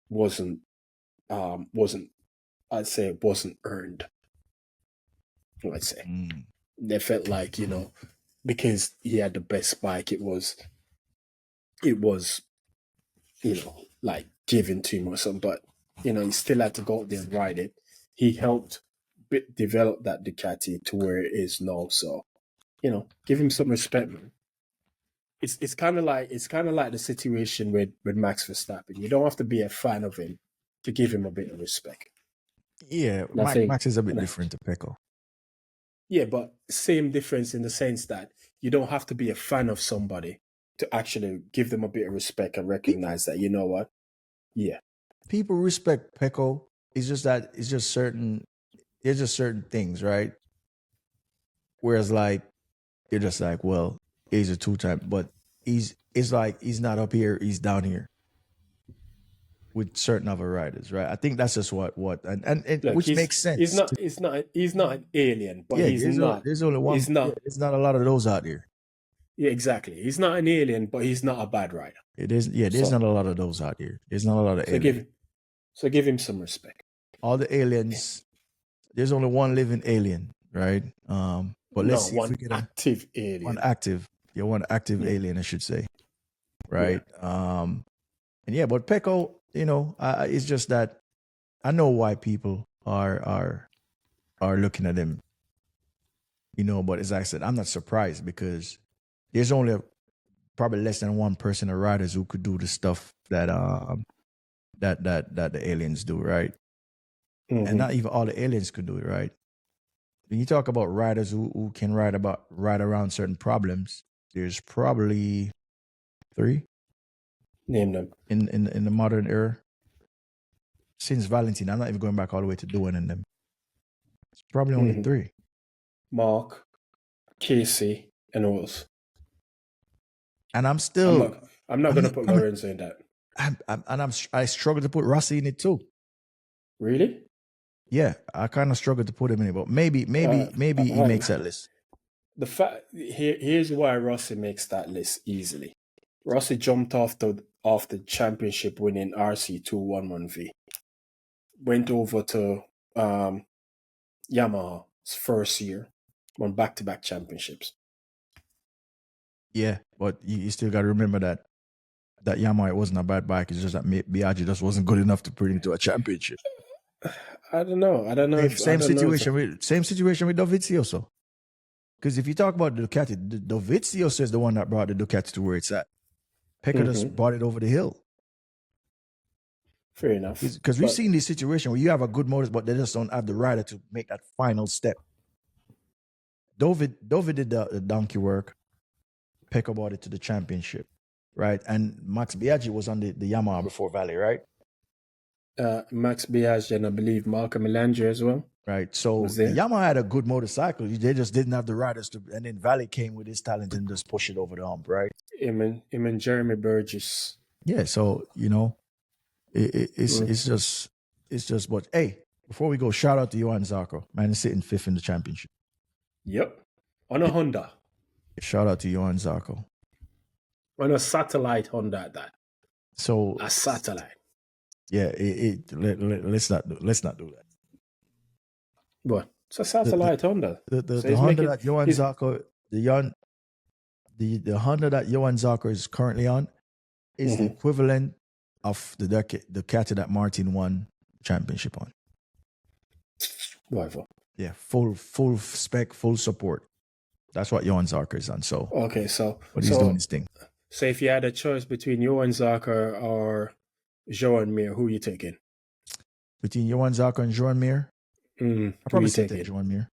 wasn't I'd say it wasn't earned. I'd say they felt like, because he had the best bike, it was like given to him or something, but he still had to go out there and ride it. He helped develop that Ducati to where it is now. So, give him some respect, man. It's kind of like the situation with Max Verstappen. You don't have to be a fan of him to give him a bit of respect. Yeah, Max is a bit different to Pecco. Yeah, but same difference in the sense that you don't have to be a fan of somebody to actually give them a bit of respect and recognize that, you know what? Yeah. People respect Pecco. It's just that there's just certain things, right? Whereas like you're just like, well, he's a 2-time, but it's like he's not up here, he's down here with certain other riders, right? I think that's just what and look, which makes sense. He's not an alien, but there's only one. There's not a lot of those out there. Yeah, exactly. He's not an alien, but he's not a bad rider. It is. Yeah, there's not a lot of those out here. There's not a lot of aliens. So give him some respect. All the aliens, there's only one living alien, right? But let's see if we get active alien. One active alien, I should say, right? Yeah. And yeah, but Pecco, it's just that I know why people are looking at him, but as I said, I'm not surprised because there's only probably less than 1% of riders who could do the stuff that the aliens do, right? Mm-hmm. And not even all the aliens could do it, right? When you talk about riders who can ride around certain problems, there's probably 3. Name them. In the modern era. Since Valentine, I'm not even going back all the way to doing in them. It's probably only 3. Mark, Casey, and Oils. And I'm still... I'm not going to put Lorenzo in that. I struggle to put Rossi in it too. Really? Yeah, I kind of struggle to put him in it, but maybe he makes that list. Here's why Rossi makes that list easily. Rossi jumped off the championship winning RC211V. Went over to Yamaha his first year, won back-to-back championships. Yeah, but you still got to remember that Yamaha, it wasn't a bad bike. It's just that Biaggi just wasn't good enough to put him to a championship. I don't know. Same situation with Dovizioso. Because if you talk about the Ducati, Dovizioso is the one that brought the Ducati to where it's at. Pecco just brought it over the hill. Fair enough. Because we've seen this situation where you have a good motor, but they just don't have the rider to make that final step. Dovid did the donkey work. Pecco brought it to the championship, right? And Max Biaggi was on the Yamaha before Valley, right? Max Biaggi and I believe Malcolm Melanger as well. Right. So Yamaha had a good motorcycle. They just didn't have the riders to, and then Valley came with his talent and just push it over the hump, right? Him and Jeremy Burgess. Yeah, so it's just. But hey, before we go, shout out to Johan Zarco, man, is sitting 5th in the championship. Yep, on a Honda. Shout out to Johan Zarco. On a satellite Honda at that. So a satellite. Yeah, let's not do that. What? It's a satellite Honda. The Honda that Johan Zarco, the Honda that Johan Zarco is currently on is the equivalent of the Ducati that Martin won championship on. Whatever. Yeah, full spec, full support. That's what Johan Zarco is on. So okay, but he's doing his thing. So if you had a choice between Johan Zarco or Joan Mir, who are you taking? Between Johan Zarco and Joan Mir? I'll probably take Joan Mir.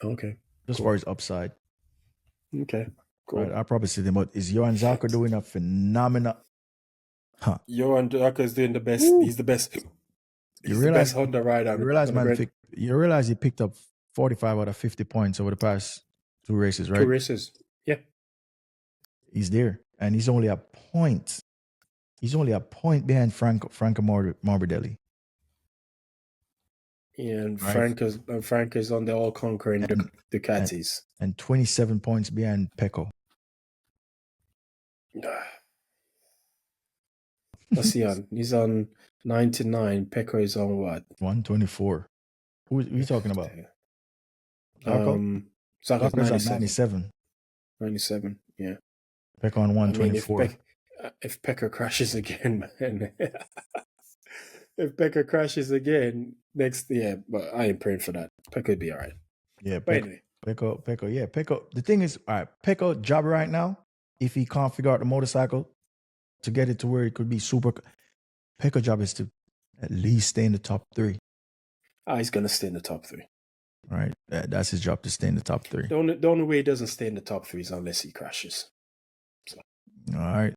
Okay. Just for his upside. Okay. Cool. Right, I'll probably say him, but is Johan Zarco doing a phenomenal? Johan Zarco is doing the best. Ooh. He's the best. He's the best Honda rider. You realize he picked up 45 out of 50 points over the past 2 races, right? 2 races. Yeah. He's there. And he's only a point. He's only a point behind Franco Morbidelli. Yeah, and right. Frank is on the all-conquering Ducatis. And 27 points behind Pecco. What's he on? He's on 99. Pecco is on what? 124. Who are you talking about? Zarco's on 97. 97, yeah. Pecco on 124. If Pecco crashes again, man. If Pecco crashes again next year, but I ain't praying for that. Pecco would be all right. Yeah, Pecco. The thing is, all right, Pecco job right now, if he can't figure out the motorcycle to get it to where it could be super, Pecco job is to at least stay in the top 3. He's going to stay in the top 3. Right. That's his job, to stay in the top 3. The only way he doesn't stay in the top 3 is unless he crashes. So. All right.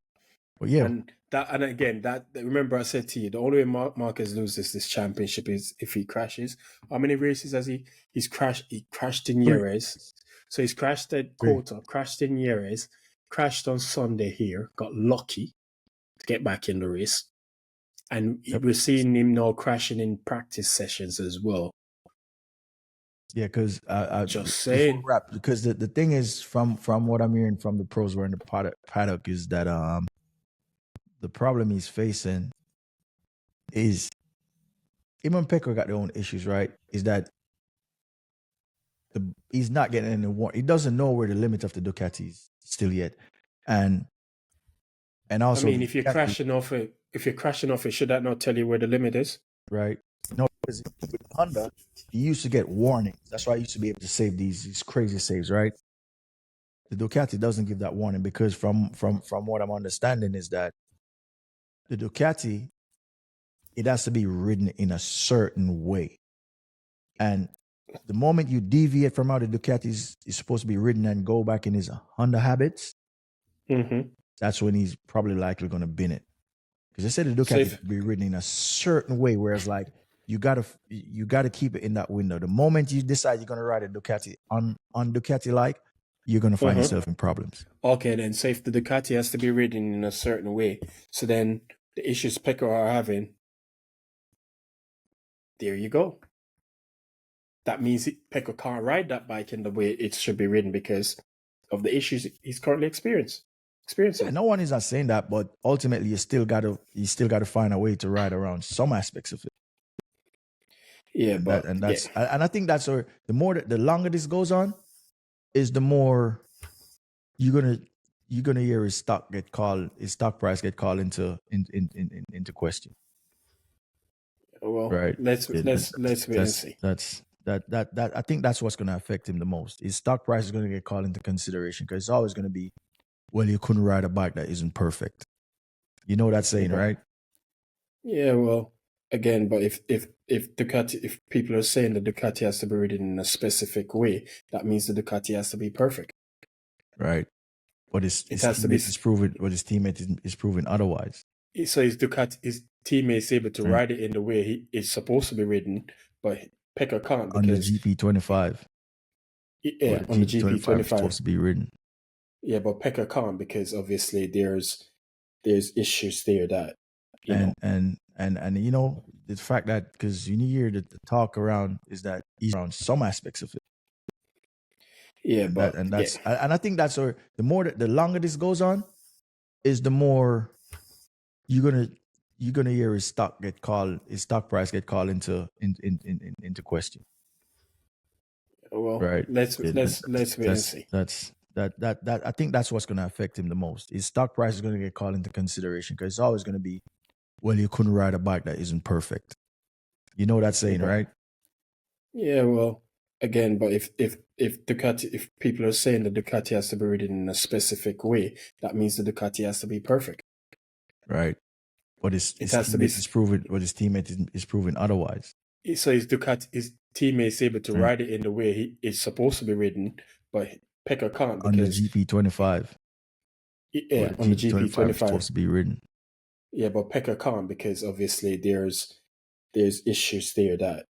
Well, yeah. And again, remember I said to you, the only way Marquez loses this championship is if he crashes. How many races has he's crashed? He crashed in Jerez. So he's crashed at Kota, crashed in Jerez, crashed on Sunday here, got lucky to get back in the race. And we're seeing him now crashing in practice sessions as well. Yeah, because just saying. Because the thing is, from what I'm hearing from the pros who are in the paddock, is that the problem he's facing is, even Pecco got their own issues, right? Is that he's not getting any warning. He doesn't know where the limit of the Ducati is still yet, and also, I mean, if you're crashing off it, should that not tell you where the limit is? Right. No, because with Honda, you used to get warnings. That's why I used to be able to save these crazy saves, right? The Ducati doesn't give that warning because from what I'm understanding is that the Ducati, it has to be ridden in a certain way. And the moment you deviate from how the Ducati is supposed to be ridden and go back in his Honda habits, that's when he's probably likely going to bin it. Because they said the Ducati should be ridden in a certain way, whereas like you gotta keep it in that window. The moment you decide you're gonna ride a Ducati on Ducati like, you're gonna find yourself in problems. Okay, then so if the Ducati has to be ridden in a certain way, so then the issues Pecco are having, there you go. That means Pecco can't ride that bike in the way it should be ridden because of the issues he's currently experiencing. Yeah, no one is not saying that, but ultimately you still gotta find a way to ride around some aspects of it. Yeah, and I think that's where the longer this goes on, is the more you're gonna hear his stock price get called into question. Well, right. Let's wait and see. That I think that's what's gonna affect him the most. His stock price is gonna get called into consideration because it's always gonna be, well, you couldn't ride a bike that isn't perfect. You know that saying, right? Yeah, well, again, but if people are saying the Ducati has to be ridden in a specific way, that means the Ducati has to be perfect. Right. But his teammate is proving otherwise. So his teammate is able to ride it in the way he is supposed to be ridden, but Pecco can't on the GP25. Yeah, on the GP25 supposed to be ridden. Yeah, but Pecco can't because obviously there's there's issues there that and you know, the fact that, because you hear the talk around is that he's around some aspects of it. Yeah, and but that's and I think that's where the longer this goes on, is the more you're gonna hear his stock price get called into question. Well, right. let's wait and see. That I think that's what's gonna affect him the most. His stock price is gonna get called into consideration, because it's always gonna be, well, you couldn't ride a bike that isn't perfect. You know that saying, right? Yeah, well, again, but if Ducati, if people are saying that Ducati has to be ridden in a specific way, that means the Ducati has to be perfect, right? But his teammate is proving otherwise. So his teammate is able to ride it in the way he is supposed to be ridden, but Pecco can't, because on the GP25. Yeah, on the GP25 supposed to be ridden. Yeah, but Pecco can't, because obviously there's issues there that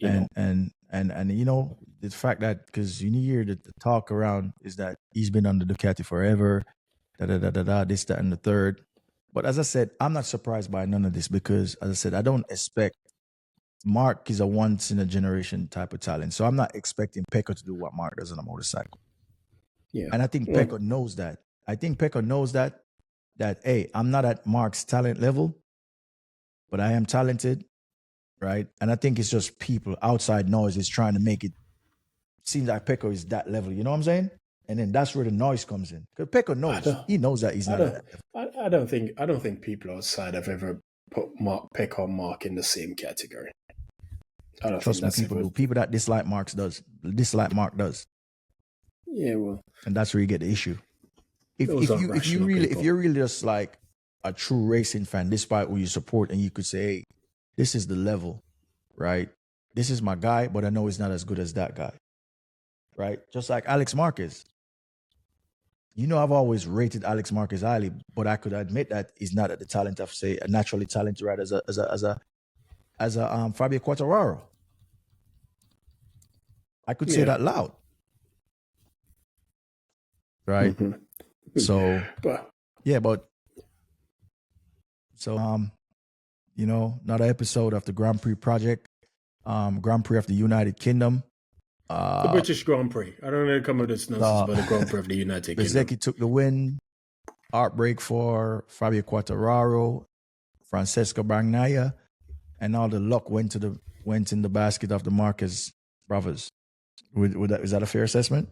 and you know, the fact that, because you hear the talk around is that he's been under Ducati forever, this, that, and the third. But as I said, I'm not surprised by none of this, because, as I said, I don't expect. Mark is a once in a generation type of talent, so I'm not expecting Pecco to do what Mark does on a motorcycle. Yeah, and I think Pecco knows that. That hey, I'm not at Mark's talent level, but I am talented, right? And I think it's just people outside noise is trying to make it seem like Pecco is that level. You know what I'm saying? And then that's where the noise comes in, because Pecco knows. He knows that he's not at that level. I don't think people outside have ever put Pecco and Mark in the same category. I don't Trust think me, people that dislike Mark does. Yeah, well, and that's where you get the issue. If you're really just like a true racing fan, despite who you support, and you could say, hey, this is the level, right? This is my guy, but I know he's not as good as that guy, right? Just like Alex Marquez. You know, I've always rated Alex Marquez highly, but I could admit that he's not at the talent of, say, a naturally talented rider as a Fabio Quartararo. I could say that loud, right? Mm-hmm. So you know, another episode of the Grand Prix Project, Grand Prix of the United Kingdom. The British Grand Prix. I don't know to come with this nonsense, but the Grand Prix of the United Kingdom. Bezzecchi took the win. Heartbreak for Fabio Quattararo, Francesco Bagnaia, and all the luck went in the basket of the Marquez brothers. Is that a fair assessment?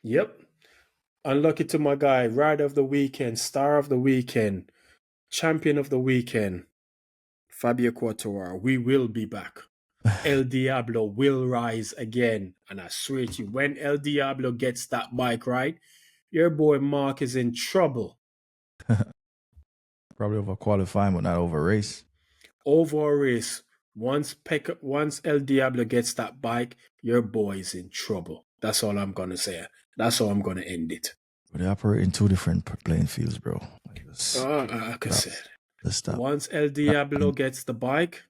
Yep. Unlucky to my guy, rider of the weekend, star of the weekend, champion of the weekend, Fabio Quattararo. We will be back. El Diablo will rise again. And I swear to you, when El Diablo gets that bike right, your boy Mark is in trouble. Probably over qualifying, but not over race. Over a race. Once El Diablo gets that bike, your boy is in trouble. That's all I'm going to say. That's how I'm going to end it. But they operate in two different playing fields, bro. Like I said, let's stop. Once El Diablo gets the bike,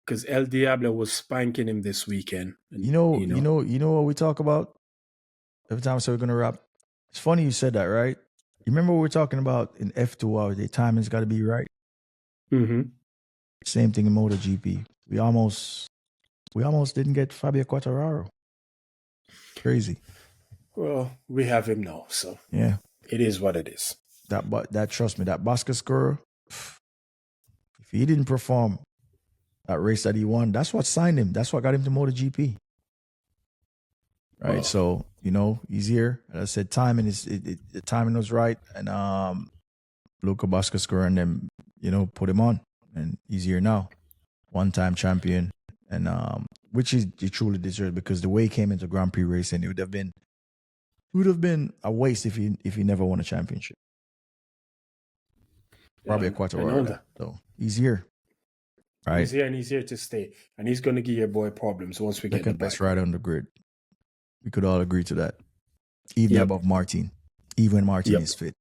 because El Diablo was spanking him this weekend. And, you know what we talk about every time I say we're going to wrap? It's funny you said that, right? You remember what we were talking about in F2, the timing's got to be right? Mm-hmm. Same thing in MotoGP. We almost didn't get Fabio Quartararo. Crazy. Well, we have him now, so yeah, it is what it is. That trust me, that Bosca, if he didn't perform that race that he won, that's what signed him. That's what got him to MotoGP. Right, well, so you know he's here. As I said, the timing was right, and Luca Bosca and them, put him on, and he's here now, one-time champion, and which he truly deserves, because the way he came into Grand Prix racing, it would have been a waste if he never won a championship. Probably a Quattararo. So he's here. Right. He's here, and he's here to stay. And he's going to give your boy problems once we get the best rider on the grid. We could all agree to that. Even above Martin. Even when Martin is fit.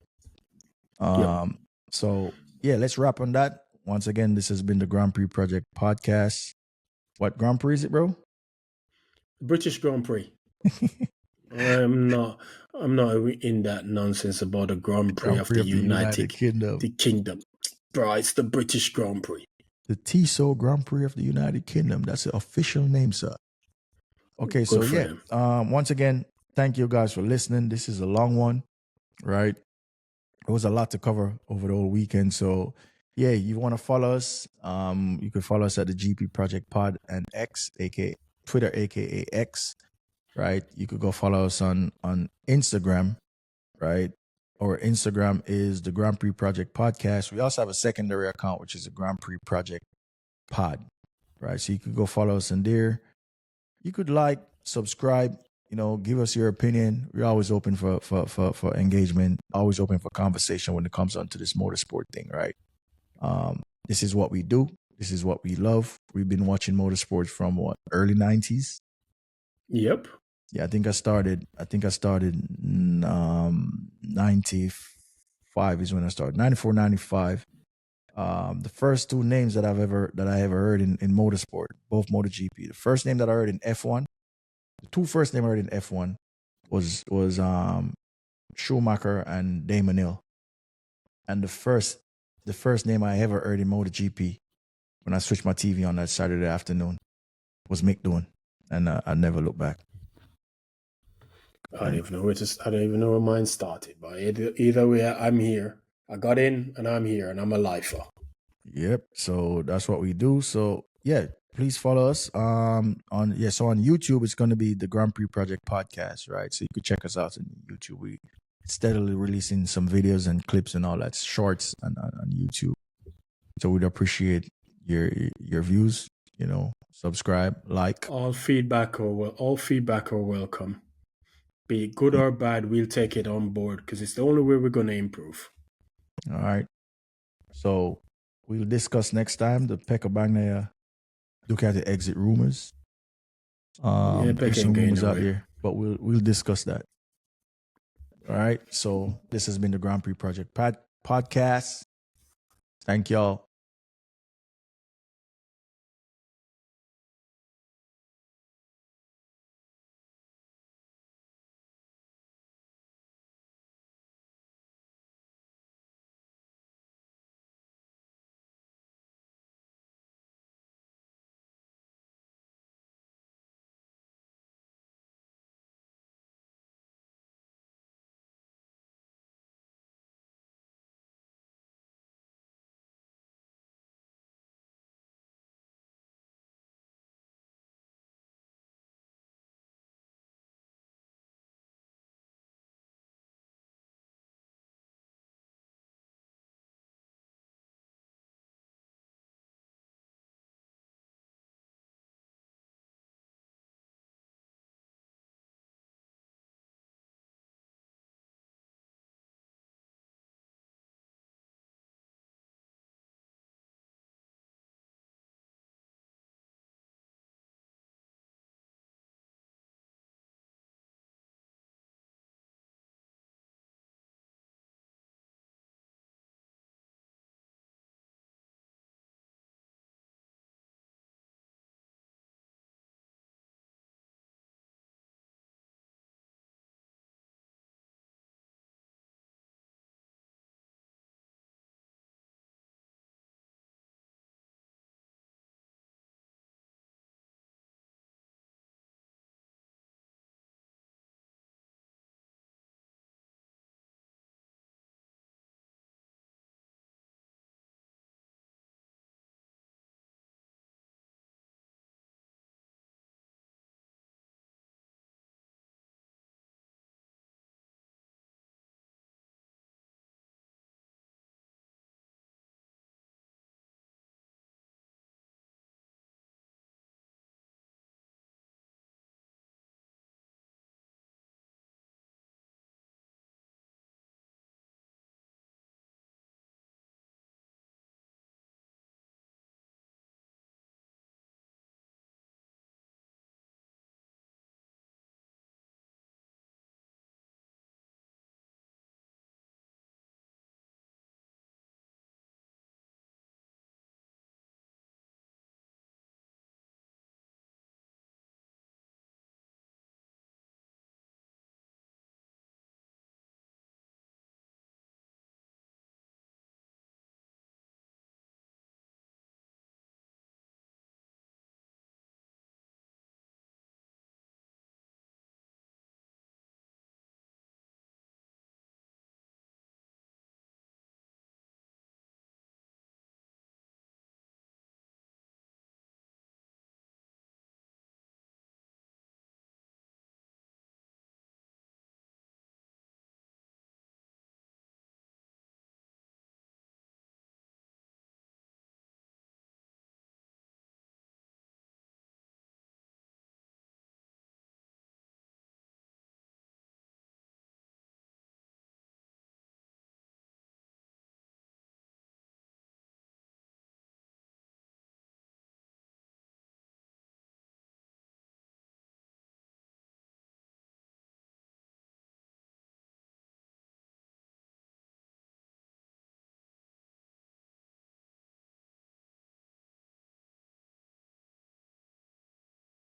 So, yeah, let's wrap on that. Once again, this has been the Grand Prix Project Podcast. What Grand Prix is it, bro? British Grand Prix. I'm not. I'm not in that nonsense about the Grand Prix of the United Kingdom. Bro, it's the British Grand Prix. The Tissot Grand Prix of the United Kingdom. That's the official name, sir. Okay, Good for them. Once again, thank you guys for listening. This is a long one, right? It was a lot to cover over the whole weekend. So, yeah, you want to follow us, you can follow us at the GP Project Pod and X, aka Twitter, aka X, right? You could go follow us on Instagram, right? Our Instagram is the Grand Prix Project Podcast. We also have a secondary account, which is the Grand Prix Project Pod, right? So you could go follow us in there. You could subscribe, give us your opinion. We're always open for engagement, always open for conversation when it comes onto this motorsport thing, right? This is what we do. This is what we love. We've been watching motorsports from early 90s? Yep. Yeah, I think I started 95 is when I started. 94, 95. The first two names that I ever heard in motorsport, both MotoGP. The first name that I heard in F1, the two first names I heard in F1 was Schumacher and Damon Hill. And the first name I ever heard in MotoGP when I switched my TV on that Saturday afternoon was Mick Doohan, and I never looked back. I don't even know where mine started, but either way, I'm here. I got in, and I'm here, and I'm a lifer. Yep. So that's what we do. So yeah, please follow us on YouTube. It's going to be the Grand Prix Project Podcast, right? So you could check us out on YouTube. We steadily releasing some videos and clips and all that, shorts on YouTube. So we'd appreciate your views. Subscribe, like. All feedback are welcome. Be it good or bad, we'll take it on board because it's the only way we're going to improve. All right. So we'll discuss next time the Pecco Bagnaia Ducati exit rumors. There's some rumors out there, but we'll discuss that. All right. So this has been the Grand Prix Project Podcast. Thank y'all.